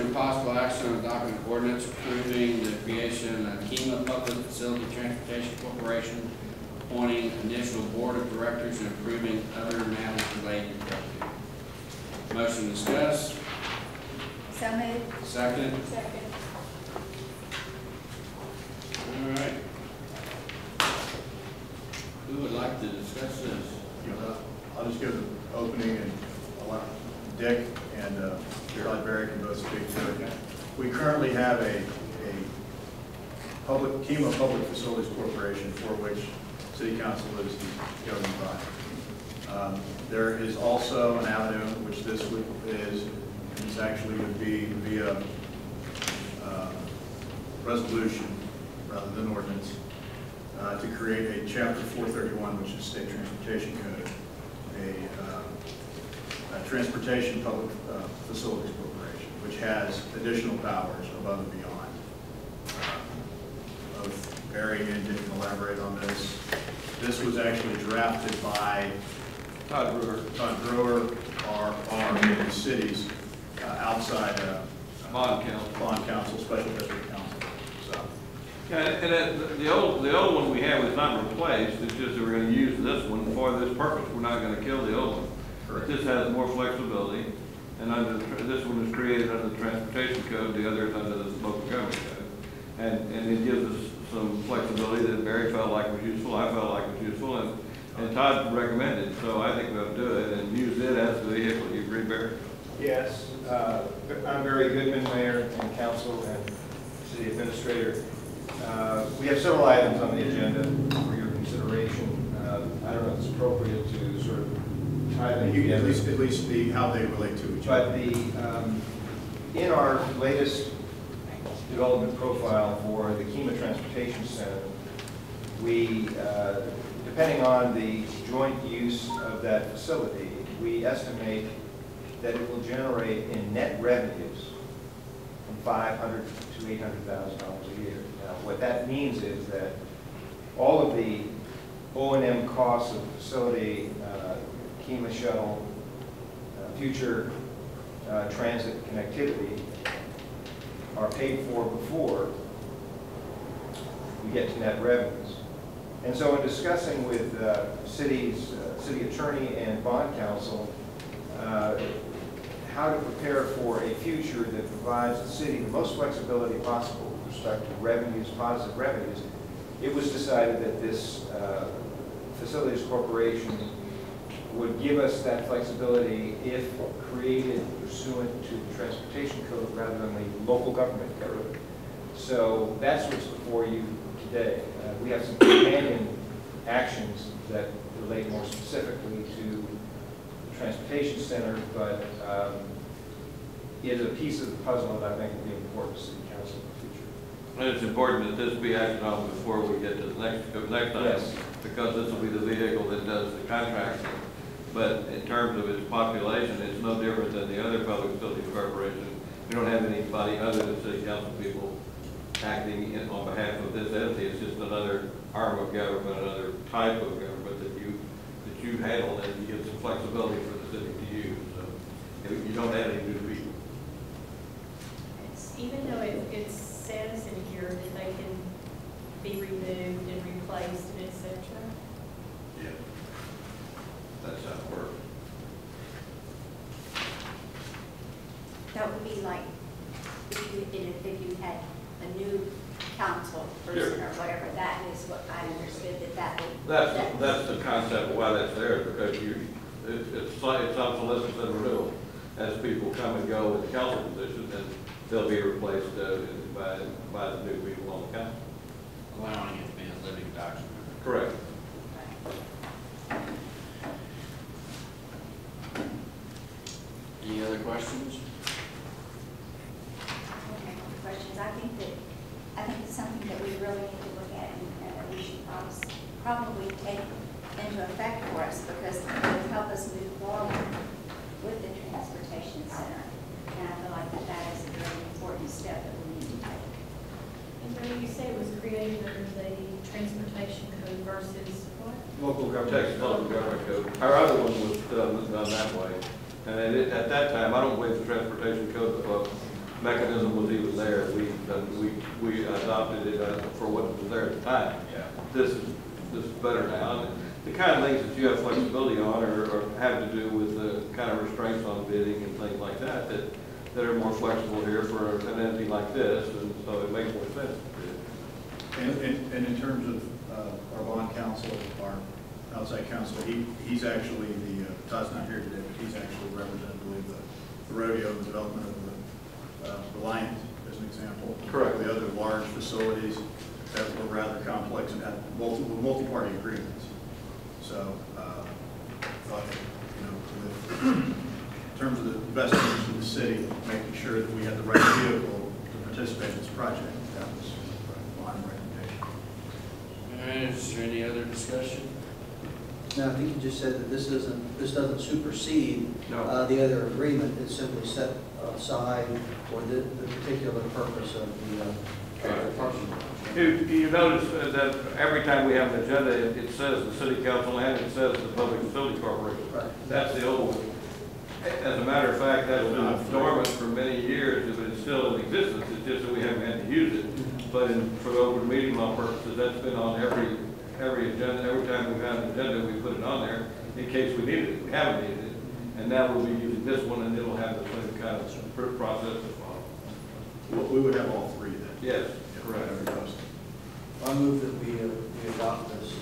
and possible action on adopting an ordinance approving the creation of Kemah Public Facility Transportation Corporation, appointing initial board of directors and approving other matters related to. Motion to discuss. So moved. Second. Second. All right. Who would like to discuss this? I'll just give the opening and allow Dick and Charlie Barry can both speak to it. We currently have a Kemah Public Facilities Corporation, for which City Council is the governing body. There is also an avenue, which this actually would be via resolution rather than ordinance, to create a Chapter 431, which is State Transportation Code, a Transportation Public Facilities Corporation, which has additional powers above and beyond. Barry and Jim can elaborate on this. This was actually drafted by Todd Brewer, our the city's outside bond council, special district council. So, yeah, and the old one we have is not replaced. It's just that we're going to use this one for this purpose. We're not going to kill the old one. But this has more flexibility, and this one was created under the Transportation Code. The other is under the Local Government Code, and it gives us some flexibility that Barry felt like was useful. I felt like was useful, and Todd recommended. So I think we'll do it and use it as the vehicle. You agree, Barry? Yes, I'm Barry Goodman, Mayor and Council and City Administrator. We have several items on the agenda for your consideration. I don't know if it's appropriate to sort of tie them together. At least how they relate to each other. But in our latest development profile for the Kemah Transportation Center, we, depending on the joint use of that facility, we estimate that it will generate in net revenues from $500,000 to $800,000 a year. Now, what that means is that all of the O&M costs of the facility, Kemah shuttle, future transit connectivity are paid for before we get to net revenues. And so in discussing with city attorney and bond counsel how to prepare for a future that provides the city the most flexibility possible with respect to revenues, positive revenues, it was decided that this facilities corporation would give us that flexibility if created pursuant to the Transportation Code rather than the Local Government Code. So that's what's before you today. We have some companion actions that relate more specifically to the Transportation Center, but it is a piece of the puzzle that I think will be important to City Council in the future. And it's important that this be acted on before we get to the next item, yes, because this will be the vehicle that does the contracting. But in terms of its population, it's no different than the other public facilities corporation. We don't have anybody other than City Council people acting on behalf of this entity. It's just another arm of government, another type of government that you handle, and you give some flexibility for the city to use. So you don't have any new people. Even though it says in here that they can be removed and replaced and et cetera. Yeah. That's how it works. That would be like if you had a new council person or whatever. That is what I understood that would. That's the concept of why that's there, because it's obsolescence and renewal. As people come and go in the council position, then they'll be replaced by the new people on the council. Allowing it to be a living document. Correct. Any other questions? Okay, questions. I think it's something that we really need to look at and that we should probably take into effect for us, because it will help us move forward with the transportation center. And I feel like that is a very important step that we need to take. And then you say it was created under the Transportation Code versus what? local government. Texas Local Government Code. Our other one was done that way. And at that time, I don't believe the Transportation Code mechanism was even there. We adopted it for what was there at the time. Yeah. This is better now. And the kind of things that you have flexibility on or have to do with the kind of restraints on bidding and things like that are more flexible here for an entity like this, and so it makes more sense. And in terms of our bond counsel, our outside counsel, he's actually Todd's not here today, but he's actually represented, I believe, the rodeo, the development of the Reliant, as an example. Correct. The other large facilities. that were rather complex and had multi-party agreements. So, thought that, in terms of the best interest of the city, making sure that we had the right vehicle to participate in this project, that was my recommendation. All right, is there any other discussion? No, I think you just said that this doesn't supersede No. the other agreement. It's simply set aside for the particular purpose of the parking. You notice that every time we have an agenda, it says the city council and it says the Public Facilities Corporation. Right. That's the old one. As a matter of fact, that's been dormant for many years, but it's still in existence. It's just that we haven't had to use it. But for the open meeting law purposes, that's been on every agenda. Every time we've had an agenda, we put it on there in case we needed it. We haven't needed it. And now we'll be using this one, and it'll have the same kind of process to follow. We would have all three then. Yes, correct. I move that we adopt this.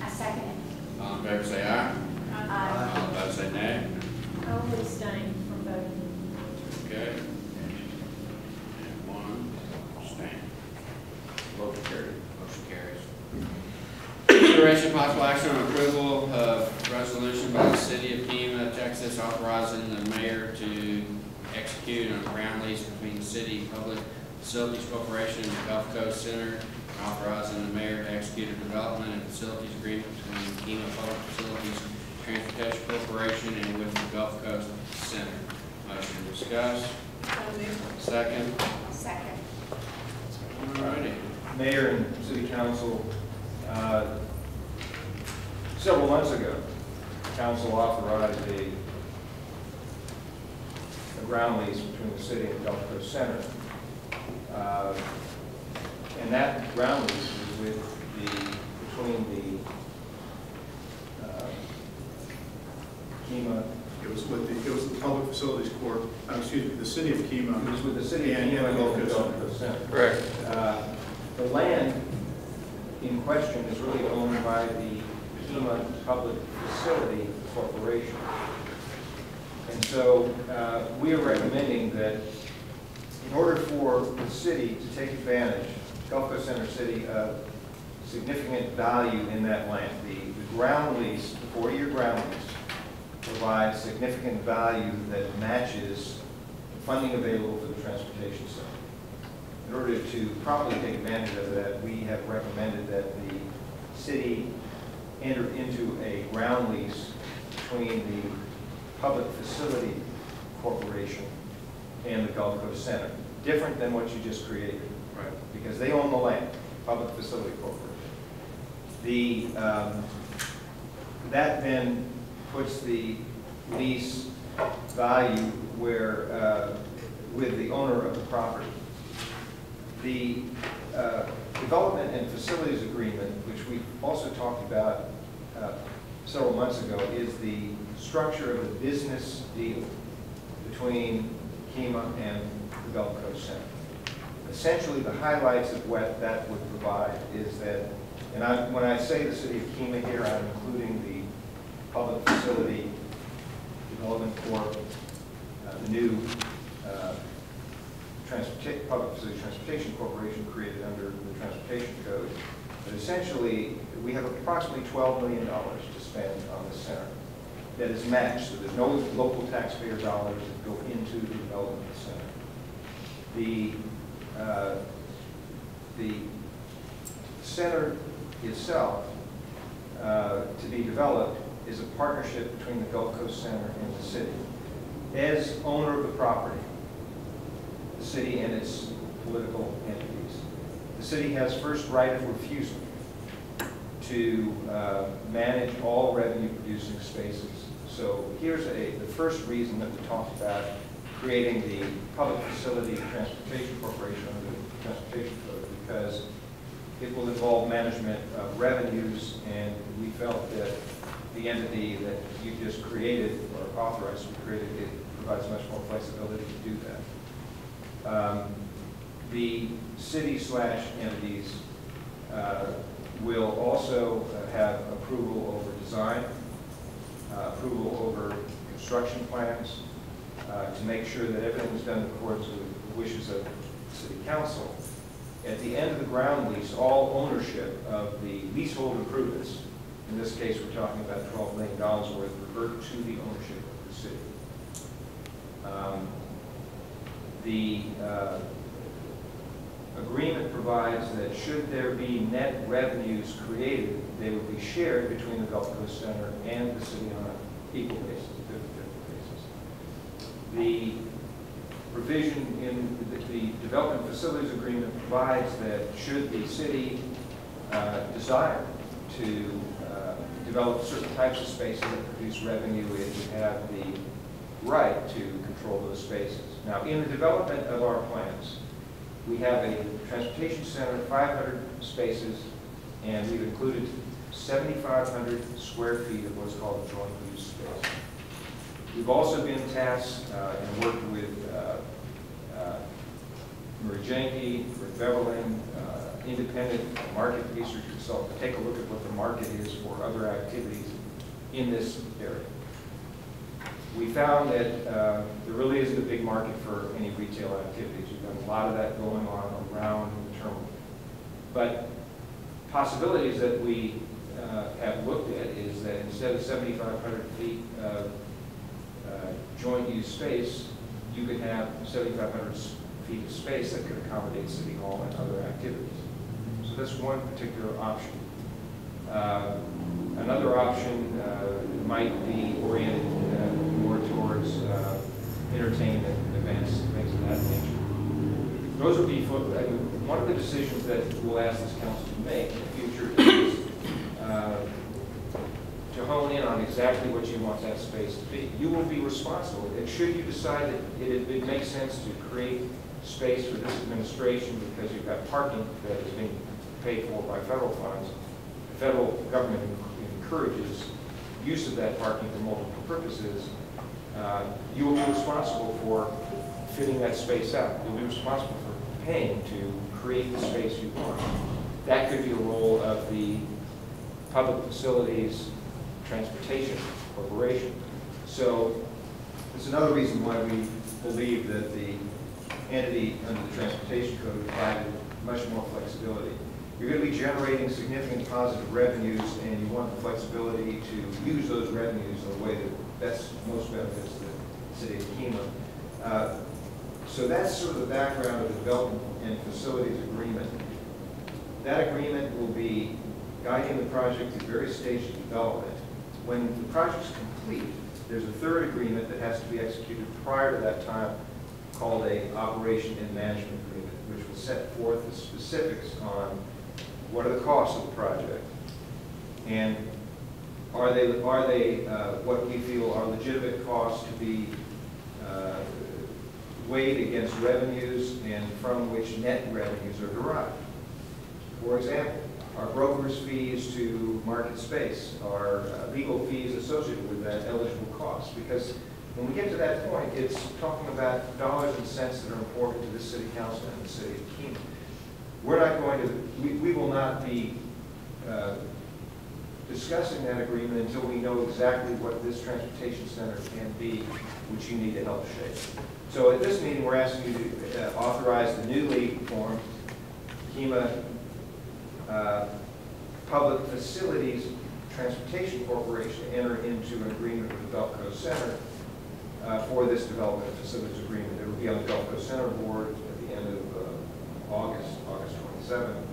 I second it. All in favor, say aye. Aye. All opposed, say nay. I will abstain from voting. Okay. And one abstain. Motion carried. Motion carries. Consideration possible action on approval of resolution by the City of Kemah, Texas, authorizing the mayor to execute on a ground lease between the city Public Facilities Corporation and the Gulf Coast Center, authorizing the mayor to execute a development and facilities agreement between Kemah Public Facilities Transportation Corporation and with the Gulf Coast Center. Motion to discuss. Second. Second. All righty. Mayor and City Council, several months ago, Council authorized a ground lease between the city and the Gulf Coast Center. And that ground lease was between the Kemah. It was the Public Facilities Corp. The City of Kemah. It was with the city and the Gulf Gulf Coast Coast Center. Correct. The land in question is really owned by the Kemah Public Facility Corporation. And so we are recommending that in order for the city to take advantage, Gulf Coast Center City, of significant value in that land, the ground lease, the 4-year ground lease, provides significant value that matches the funding available for the transportation center. In order to properly take advantage of that, we have recommended that the city enter into a ground lease between the Public Facility Corporation and the Gulf Coast Center. Different than what you just created. Right. Because they own the land, Public Facility Corporation. That then puts the lease value where, with the owner of the property. The development and facilities agreement, which we also talked about several months ago, is the structure of a business deal between Kemah and the Gulf Coast Center. Essentially, the highlights of what that would provide is that, and when I say the City of Kemah here, I'm including the Public Facility Development Corp, the new Public Facility Transportation Corporation created under the Transportation Code. But essentially, we have approximately $12 million to spend on the center that is matched, so there's no local taxpayer dollars that go into the development of the center. The center itself, to be developed, is a partnership between the Gulf Coast Center and the city. As owner of the property, the city and its political entities, the city has first right of refusal to manage all revenue-producing spaces. So here's the first reason that we talked about creating the Public Facility Transportation Corporation under the Transportation Code, because it will involve management of revenues, and we felt that the entity that you just created, or authorized to be created, it provides much more flexibility to do that. The city/entities will also have approval over design, approval over construction plans, to make sure that everything is done in accordance with the wishes of the City Council. At the the end of the ground lease, all ownership of the leasehold improvements, in this case we're talking about $12 million worth, revert to the ownership of the city. The agreement provides that should there be net revenues created, they would be shared between the Gulf Coast Center and the city on an equal basis, 50-50 basis. The provision in the Development Facilities Agreement provides that should the city desire to develop certain types of spaces that produce revenue, it would have the right to control those spaces. Now, in the development of our plans, we have a transportation center, 500 spaces, and we've included 7,500 square feet of what's called joint use space. We've also been tasked and worked with Murray Janke, Rick Beverling, independent market research consultant, to take a look at what the market is for other activities in this area. We found that there really isn't a big market for any retail activities. We've got a lot of that going on around the terminal. But possibilities that we have looked at is that instead of 7,500 feet of joint use space, you could have 7,500 feet of space that could accommodate City Hall and other activities. So that's one particular option. Another option might be oriented more towards entertainment events, things of that nature. Those would be one of the decisions that we'll ask this council to make in the future is to hone in on exactly what you want that space to be. You will be responsible, and should you decide that it makes sense to create space for this administration because you've got parking that is being paid for by federal funds, the federal government encourages use of that parking for multiple purposes, you will be responsible for fitting that space out. You'll be responsible for paying to create the space you want. That could be a role of the Public Facilities Transportation Corporation. So it's another reason why we believe that the entity under the Transportation Code provided much more flexibility. You're going to be generating significant positive revenues, and you want the flexibility to use those revenues in a way that best most benefits the city of Kemah. So that's sort of the background of the Development and Facilities Agreement. That agreement will be guiding the project through various stages of development. When the project's complete, there's a third agreement that has to be executed prior to that time called a Operation and Management Agreement, which will set forth the specifics on what are the costs of the project, and are they what we feel are legitimate costs to be weighed against revenues and from which net revenues are derived. For example, our broker's fees to market space, our legal fees associated with that eligible cost, because when we get to that point, it's talking about dollars and cents that are important to the city council and the city of Kemah. We're not going to, we will not be discussing that agreement until we know exactly what this transportation center can be, which you need to help shape. So at this meeting, we're asking you to authorize the newly formed Kemah Public Facilities Transportation Corporation to enter into an agreement with the Gulf Coast Center for this Development and Facilities Agreement. It will be on the Gulf Coast Center board at the end of August 27th.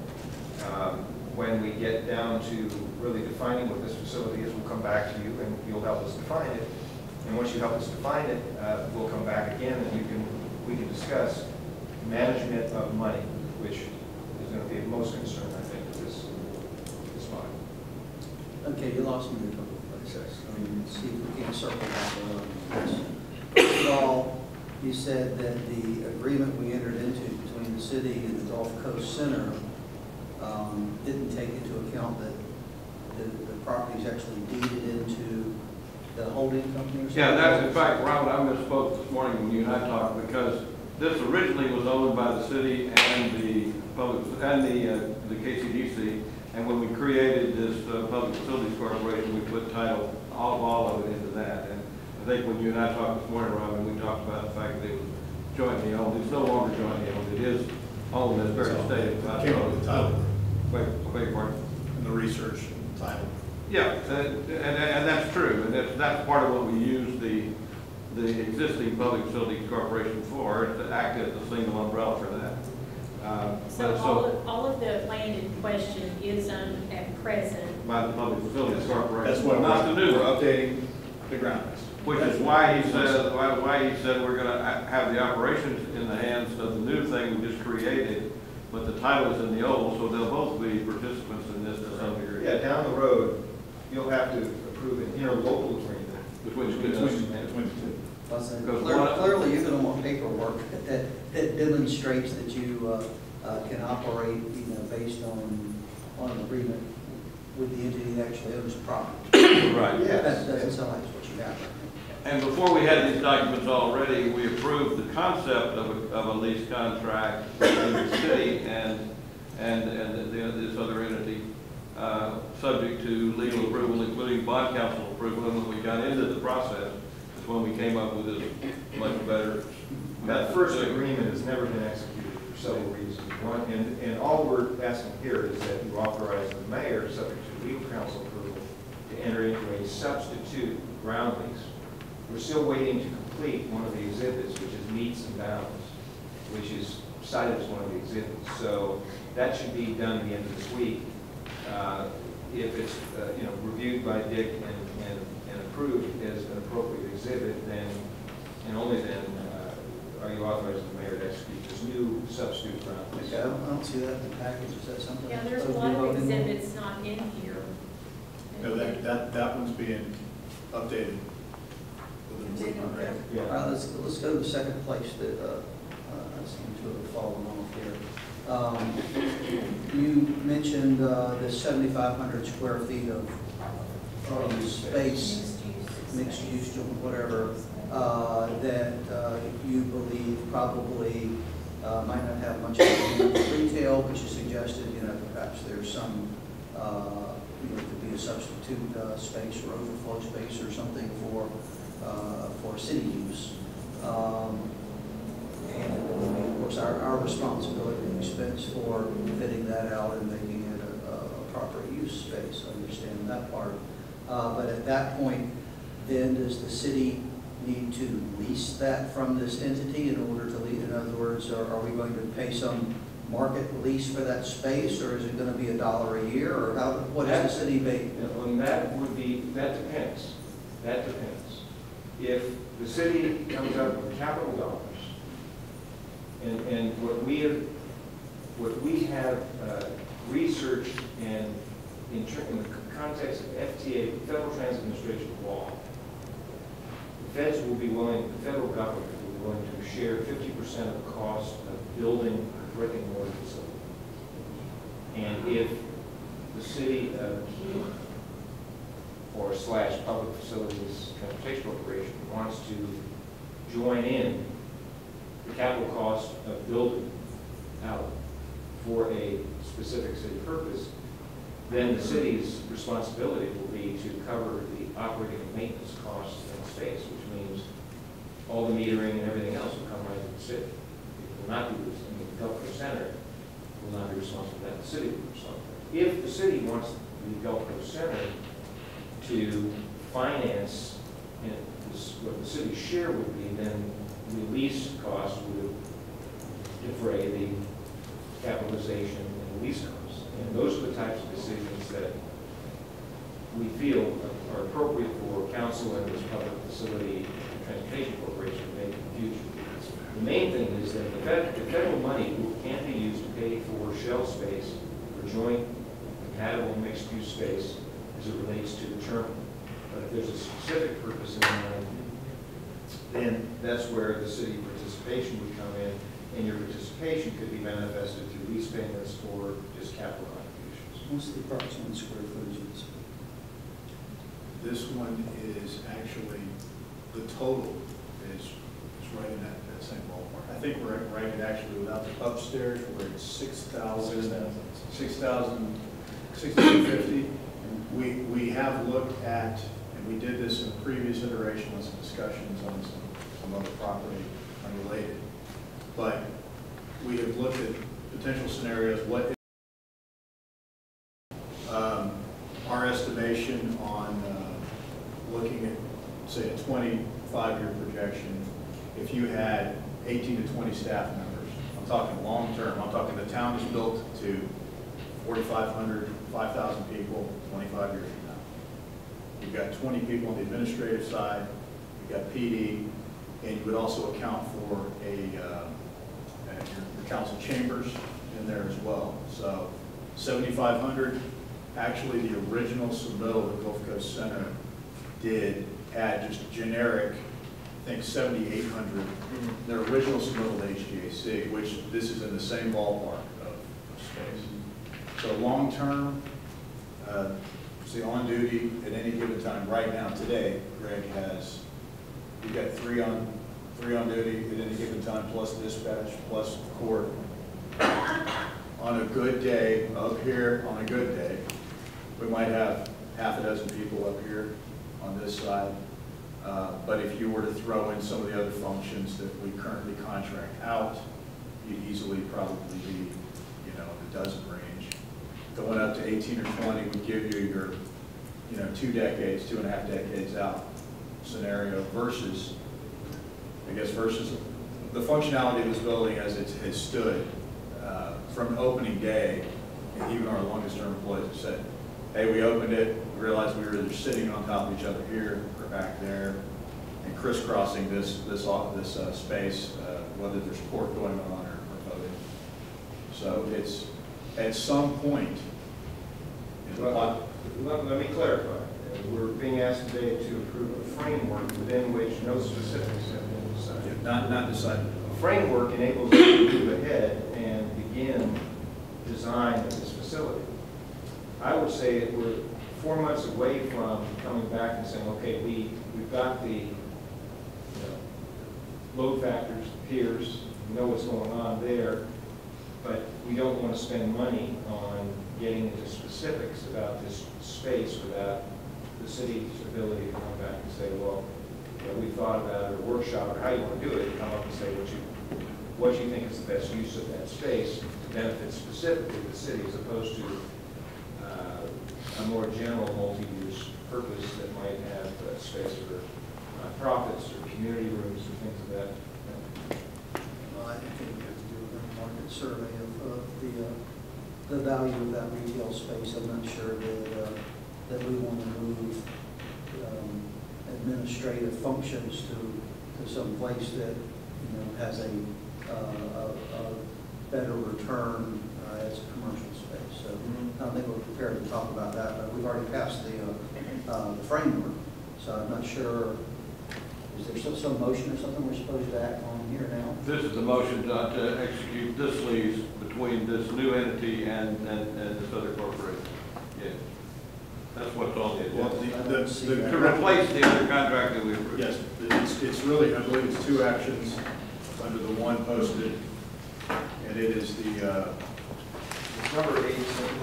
When we get down to really defining what this facility is, we'll come back to you and you'll help us define it. And once you help us define it, we'll come back again and we can discuss management of money, which is going to be of most concern, I think, to this body. Okay, you lost me in a couple of places. See if we can circle back around this. First of all, you said that the agreement we entered into between the city and the Gulf Coast Center didn't take into account that the property is actually deeded into the holding company or something? Yeah, that's in fact, Robert, I misspoke this morning when you and I talked, because this originally was owned by the city and the public and the KCDC, and when we created this Public Facilities Corporation, we put title all of it into that. And I think when you and I talked this morning, Robin, we talked about the fact that it was jointly owned. It's no longer jointly owned. It is Oh, that's very So, stated. came up with the title Wait, your pardon? and the research title. Yeah, and that's true, and that's part of what we use the existing Public Facilities Corporation for, is to act as a single umbrella for that. So all of the land in question is owned at present. By the Public Facilities Corporation. That's what not the new we're one. updating the ground list. Which is why he said we're gonna have the operations in the hands of the new thing we just created, but the title is in the old, so they'll both be participants in this to some degree. Yeah, down the road, you'll have to approve an interlocal agreement. Between the two. Clearly, you're going to want paperwork that demonstrates that you can operate, based on an agreement with the entity that actually owns the property. Right. That doesn't sound like what you got. And before we had these documents already, we approved the concept of a lease contract between the city and this other entity, subject to legal approval, including bond council approval. And when we got into the process, is when we came up with this much better. That first agreement has never been executed for several reasons. One, and all we're asking here is that you authorize the mayor, subject to legal counsel approval, to enter into a substitute ground lease. We're still waiting to complete one of the exhibits, which is meets and bounds, which is cited as one of the exhibits. So that should be done at the end of this week. If it's reviewed by Dick and approved as an appropriate exhibit, then and only then are you authorizing the mayor to execute this new substitute ground lease. Okay, I don't see that in the package. Is that something? Yeah, there's a lot of exhibits not in here. No, that one's being updated within a week. Okay. Yeah. All right, let's go to the second place that I seem to have fallen off here. You mentioned the 7,500 square feet of space, mixed use, whatever, that you believe probably might not have much to do with retail, but you suggested, perhaps there's some, could be a substitute space or overflow space or something for city use. And of course, our responsibility and expense for fitting that out and making it a proper use space. I understand that part. But at that point, then does the city need to lease that from this entity in order to lease? In other words, are we going to pay some market lease for that space, or is it going to be $1 a year, or what is the city making? That depends. That depends. If the city comes up with capital dollars, and what we have researched and in the context of FTA, Federal Transit Administration law, the federal government will be willing to share 50% of the cost of building a brick and mortar facility. And if the city of Kemah or / Public Facilities Transportation Corporation wants to join in the capital cost of building out for a specific city purpose, then the city's responsibility will be to cover the operating and maintenance costs in the space, which means all the metering and everything else will come right to the city. It will not be, the Gulf Coast Center will not be responsible for that, the city will be responsible. If the city wants the Gulf Coast Center to finance what the city's share would be, then the lease cost would defray the capitalization and the lease costs. And those are the types of decisions that we feel are appropriate for council and this Public Facility Transportation Corporation to make in the future. The main thing is that the federal money can be used to pay for shell space for joint compatible mixed-use space as it relates to the terminal. But if there's a specific purpose in mind, then that's where the city participation would come in, and your participation could be manifested through lease payments or just capital contributions. What's the approximate square footage of this? This one is actually, the total is right in that same ballpark. I think we're right at actually without the upstairs, we're at 6,650. We have looked at, and we did this in a previous iteration with some discussions on some other property unrelated. But we have looked at potential scenarios, what our estimation on looking at, say, a 25-year projection, if you had 18 to 20 staff members, I'm talking long-term, I'm talking the town is built to 4,500, 5,000 people 25 years from now. You've got 20 people on the administrative side, you've got PD, and you would also account for your council chambers in there as well. So 7,500, actually the original submittal that Gulf Coast Center did had just generic, I think 7,800, their original submittal to HGAC, which this is in the same ballpark of space. So long term, see on duty at any given time, right now, today, Greg has, you've got three on duty at any given time, plus dispatch, plus court. On a good day, up here, on a good day, we might have half a dozen people up here on this side. But if you were to throw in some of the other functions that we currently contract out, you'd easily probably be, you know, in the dozen range. Going up to 18 or 20 would give you your, you know, 2 decades, 2.5 decades out scenario versus, I guess, versus the functionality of this building as it has stood from opening day. And even our longest term employees have said, hey, we opened it, we realized we were either sitting on top of each other here or back there and crisscrossing this space, whether there's court going on or voting. So it's at some point. Well, let me clarify. We're being asked today to approve a framework within which no specifics have been decided. Not decided. A framework enables us to move ahead and begin design of this facility. I would say that we're 4 months away from coming back and saying, okay, we've got the load factors, piers, we know what's going on there, but we don't want to spend money on getting into specifics about this space without the city's ability to come back and say, well, you know, we thought about it, or workshop, or how you want to do it, come up and say what you think is the best use of that space to benefit specifically the city, as opposed to a more general multi-use purpose that might have space for profits or community rooms or things of that. Well, I think we have to do a market survey of the value of that retail space. I'm not sure that we want to move administrative functions to some place that, you know, has a better return as a commercial space. So I don't think we're prepared to talk about that, but we've already passed the framework. So I'm not sure, is there some motion or something we're supposed to act on here now? This is the motion to execute this lease between this new entity and this other corporation. Yeah. That's what's on the agenda. To replace the other contract that we approved. Yes, it's really, I believe it's 2 actions under the one posted, and it is the Number 8.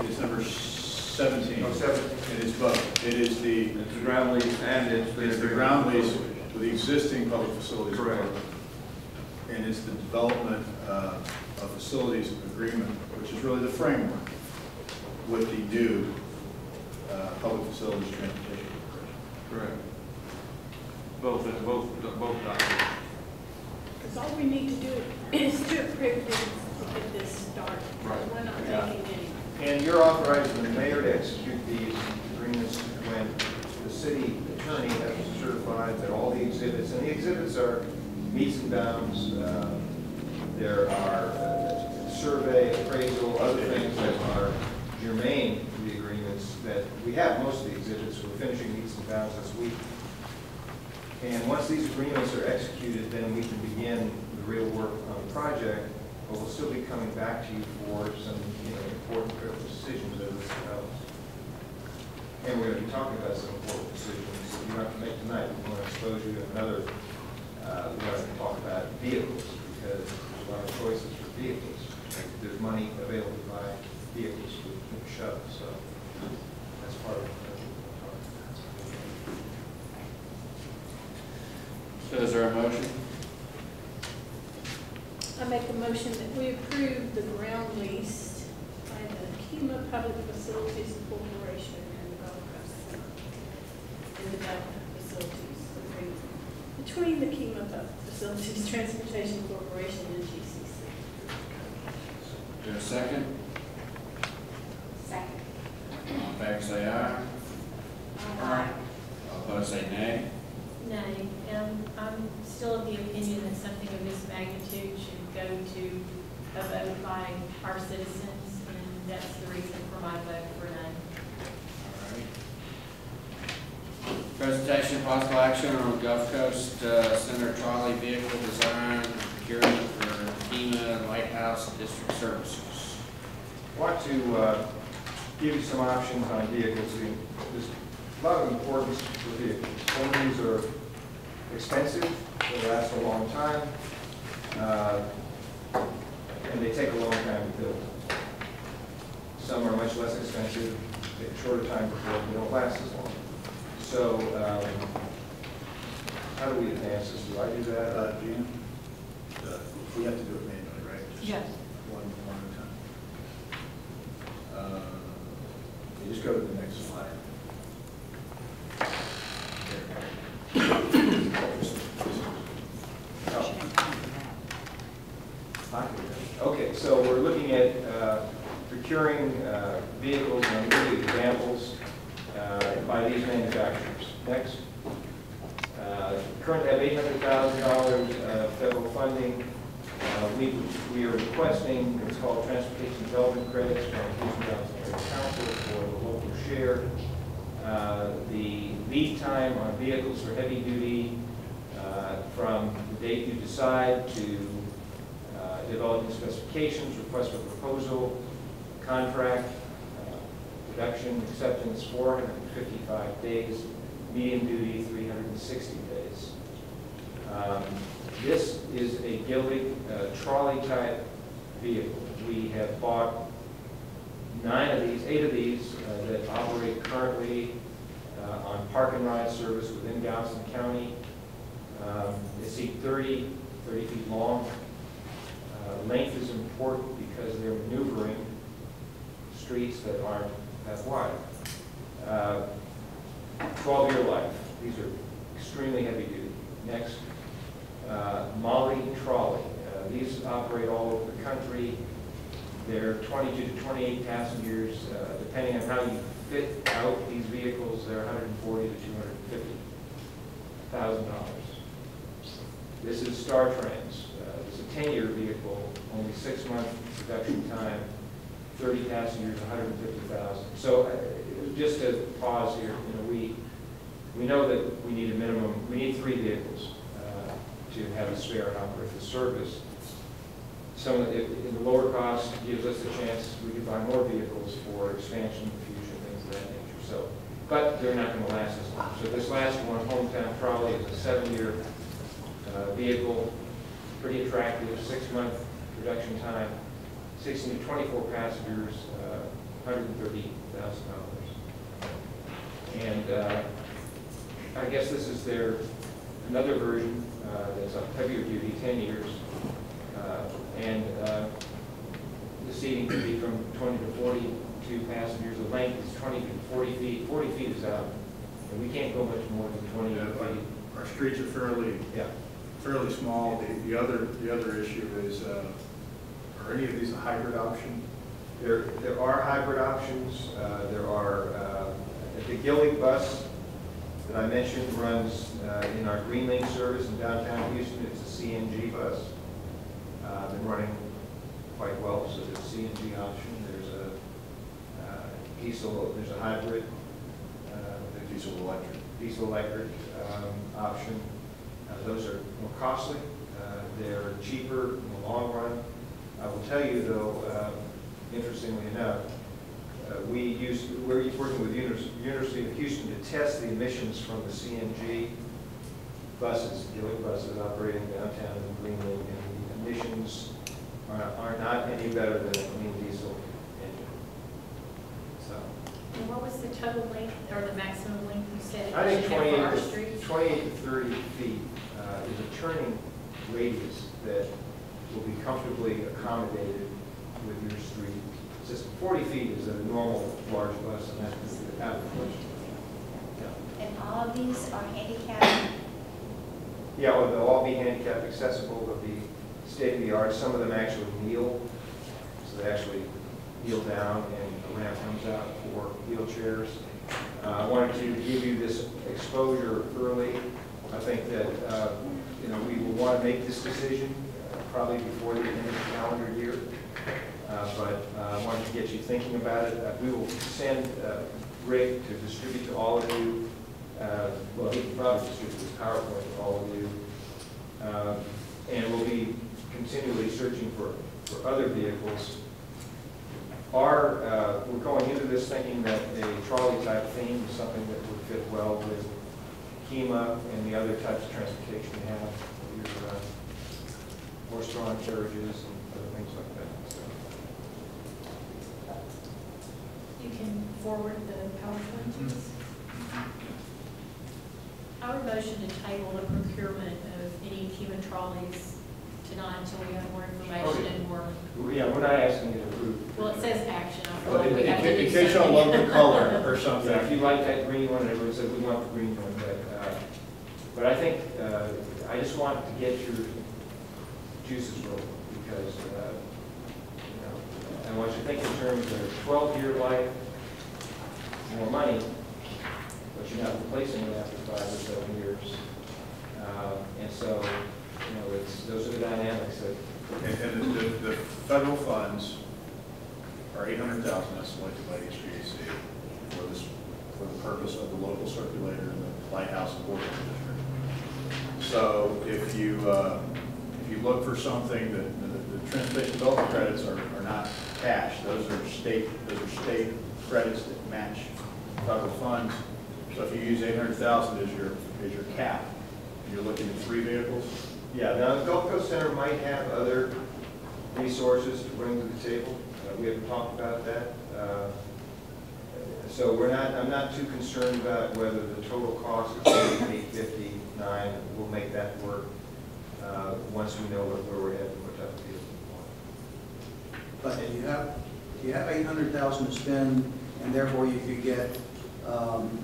It's number 17. Oh, 17. It is both. It's the ground lease and it's the ground lease with the existing public facilities. Correct. And it's the development of facilities agreement, which is really the framework with the new public facilities transportation. Correct. Both documents. Because all we need to do is to approve this to get this started. Right. We're not Yeah. taking any. And you're authorizing the mayor to execute these agreements when the city attorney has certified that all the exhibits, and the exhibits are meets and bounds, there are survey, appraisal, other things that are germane to the agreements that we have most of the exhibits. We're finishing meets and bounds this week. And once these agreements are executed, then we can begin the real work on the project, but we'll still be coming back to you for some important critical decisions as this develops. And we're going to be talking about some important decisions that you have to make tonight. We want to expose you to another, we want to talk about vehicles, because there's a lot of choices for vehicles. There's money available to buy vehicles with shuttle, so that's part of it. So is there a motion? I make a motion that we approve the ground lease by the Kemah Public Facilities Corporation and the Golf Course Center and Development Facilities Agreement between the Kemah Public Facilities Transportation Corporation and GCC. Is there a second? Second. All in favor, say aye. Aye. All opposed, say nay. Nay, I'm still of the opinion that something of this magnitude should go to a vote by our citizens, and that's the reason for my vote for nay. All right. Presentation of possible action on Gulf Coast Center trolley vehicle design and procurement for Kemah Lighthouse District Services. I want to give you some options on vehicles. There's a lot of importance for vehicles. Some of these are expensive, they last a long time, and they take a long time to build. Some are much less expensive, take a shorter time to build, they don't last as long. So, how do we advance this? Do I do that? Gina, we have to do it manually, right? Yes. One at a time. You just go to the next slide. Okay, so we're looking at procuring vehicles, and I'm going to give you examples by these manufacturers. Next. Currently have $800,000 of federal funding. We are requesting what's called transportation development credits from Houston County Council for the local share. The lead time on vehicles for heavy duty from the date you decide to developing specifications, request for proposal, contract, production, acceptance, 455 days, medium duty, 360 days. This is a Gillig trolley type vehicle. We have bought 8 of these that operate currently on park and ride service within Galveston County. They seat 30 feet long. Length is important because they're maneuvering streets that aren't that wide. 12-year life. These are extremely heavy duty. Next, Molly trolley. These operate all over the country. They're 22 to 28 passengers. Depending on how you fit out these vehicles, they're $140,000 to $250,000. This is Star Trans. It's a 10-year vehicle, only 6-month production time, 30 passengers, $150,000. So just to pause here, we know that we need a minimum, we need 3 vehicles to have a spare and operate the service. Some of in the lower cost gives us a chance we could buy more vehicles for expansion in the future, things of that nature. So, but they're not going to last as long. So this last one, Hometown Trolley, is a 7-year vehicle, pretty attractive, 6-month production time, 16 to 24 passengers, $130,000. And I guess this is another version that's a heavier duty, 10 years. And the seating could be from 20 to 42 passengers. The length is 20 to 40 feet. 40 feet is out. And we can't go much more than 20 feet. Our streets are fairly small. The other issue is, are any of these a hybrid option? There are hybrid options. There are the Gillig bus that I mentioned runs in our GreenLink service in downtown Houston. It's a CNG bus. Been running quite well, so there's a CNG option. There's a diesel. There's a hybrid. Diesel electric option. Those are more costly. They're cheaper in the long run. I will tell you though, interestingly enough, we're working with University of Houston to test the emissions from the CNG buses, Gillig buses operating downtown in GreenLink, and the emissions are not any better than a clean diesel engine. So. And what was the total length, or the maximum length you said? I think 28 to 30 feet is a turning radius that will be comfortably accommodated with your street system. 40 feet is a normal large bus, and that's out of the question. And all of these are handicapped? Yeah, well, they'll all be handicap accessible. They'll be state-of-the-art. Some of them actually kneel, so they actually kneel down and a ramp comes out for wheelchairs. I wanted to give you this exposure early. I think that we will want to make this decision probably before the end of the calendar year, but I wanted to get you thinking about it. We will send Rick to distribute to all of you. Well, he can probably distribute this PowerPoint to all of you. And we'll be continually searching for other vehicles. We're going into this thinking that a trolley type theme is something that would fit well with Kemah and the other types of transportation we have, your horse-drawn carriages and other things like that. So. You can forward the PowerPoint to us. I would motion to table the procurement of any Kemah trolleys tonight until we have more information and more. Yeah, we're not asking you to approve. Well, it says action. I feel Well, like we have to do in case y'all love the color or something. If you like that green one, everyone said we want the green one, but I think I just want to get your juices rolling because I want you to think in terms of 12-year life, more money, but you're not replacing it after 5 or 7 years, and so those are the dynamics that. And the federal funds are $800,000 that's selected by the HVAC for the purpose of the local circulator and the lighthouse and boarding district. So if you look for something that the transportation development credits are not cash, those are state credits that match federal funds. So if you use $800,000 as your cap, and you're looking at 3 vehicles. Yeah, now the Gulf Coast Center might have other resources to bring to the table. We haven't talked about that. So I'm not too concerned about whether the total cost is $859. We'll make that work once we know where we're headed and what type of vehicle we want. But you have $800,000 to spend, and therefore you could get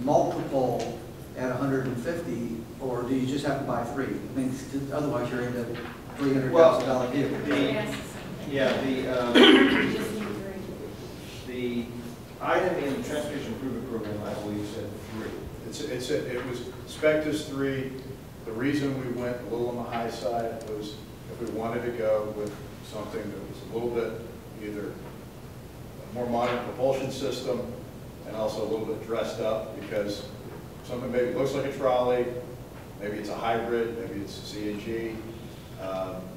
multiple at 150, or do you just have to buy 3? I mean, otherwise you're into $300,000 vehicle. The item in the Transportation Improvement Program, I believe, said 3. It was spec'd as 3. The reason we went a little on the high side was if we wanted to go with something that was a little bit either a more modern propulsion system and also a little bit dressed up, because something maybe looks like a trolley, maybe it's a hybrid, maybe it's a CNG,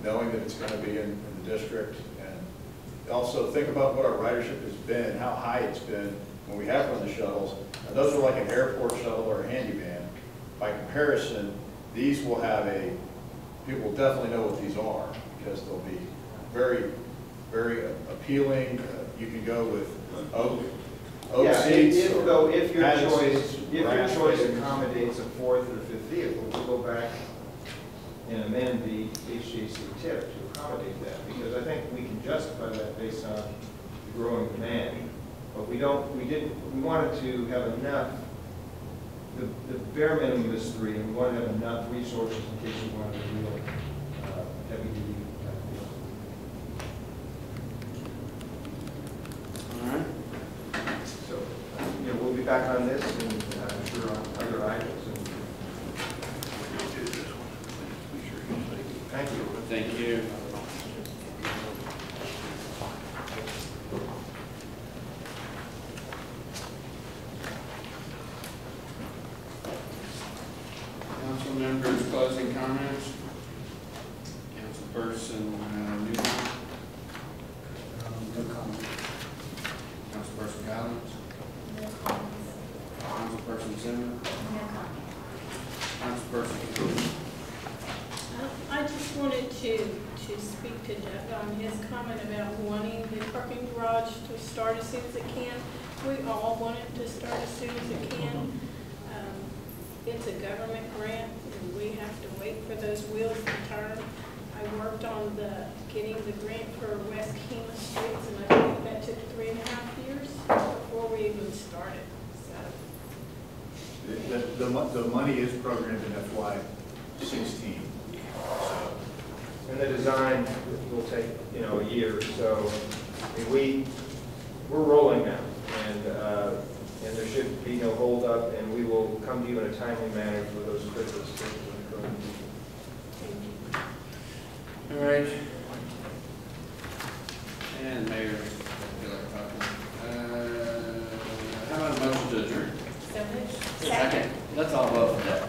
knowing that it's going to be in the district. And also think about what our ridership has been, how high it's been when we have run the shuttles. And those are like an airport shuttle or a handy van. By comparison, these will have people will definitely know what these are because they'll be very, very appealing. You can go with oak seats. If your choice accommodates a 4th or 5th vehicle, we'll go back and amend the HJC tip to accommodate that, because I think we can justify that based on the growing demand. But we wanted to have enough. The bare minimum is 3, and we wanted to have enough resources in case we wanted a real heavy duty vehicle. All right. So, we'll be back on this and I'm sure on other items. Thank you. Thank you. Council members, closing comments. Councilperson Newman. No comment. Councilperson Collins. No comments. Councilperson Zimmer. No comments. Councilperson. I just wanted to speak to Jeff on his comment about wanting the parking garage to start as soon as it can. We all want it to start as soon as it can. It's a government grant, and we have to wait for those wheels to turn. I worked on getting the grant for West Kemah streets, and I think that took 3.5 years before we even started, so. The money is programmed in FY '16. And the design will take, a year, so I mean, we're rolling now, and there should be no holdup, and we will come to you in a timely manner for those critical steps. All right. And Mayor, how about a motion to adjourn? So moved. Second. Let's all vote for that.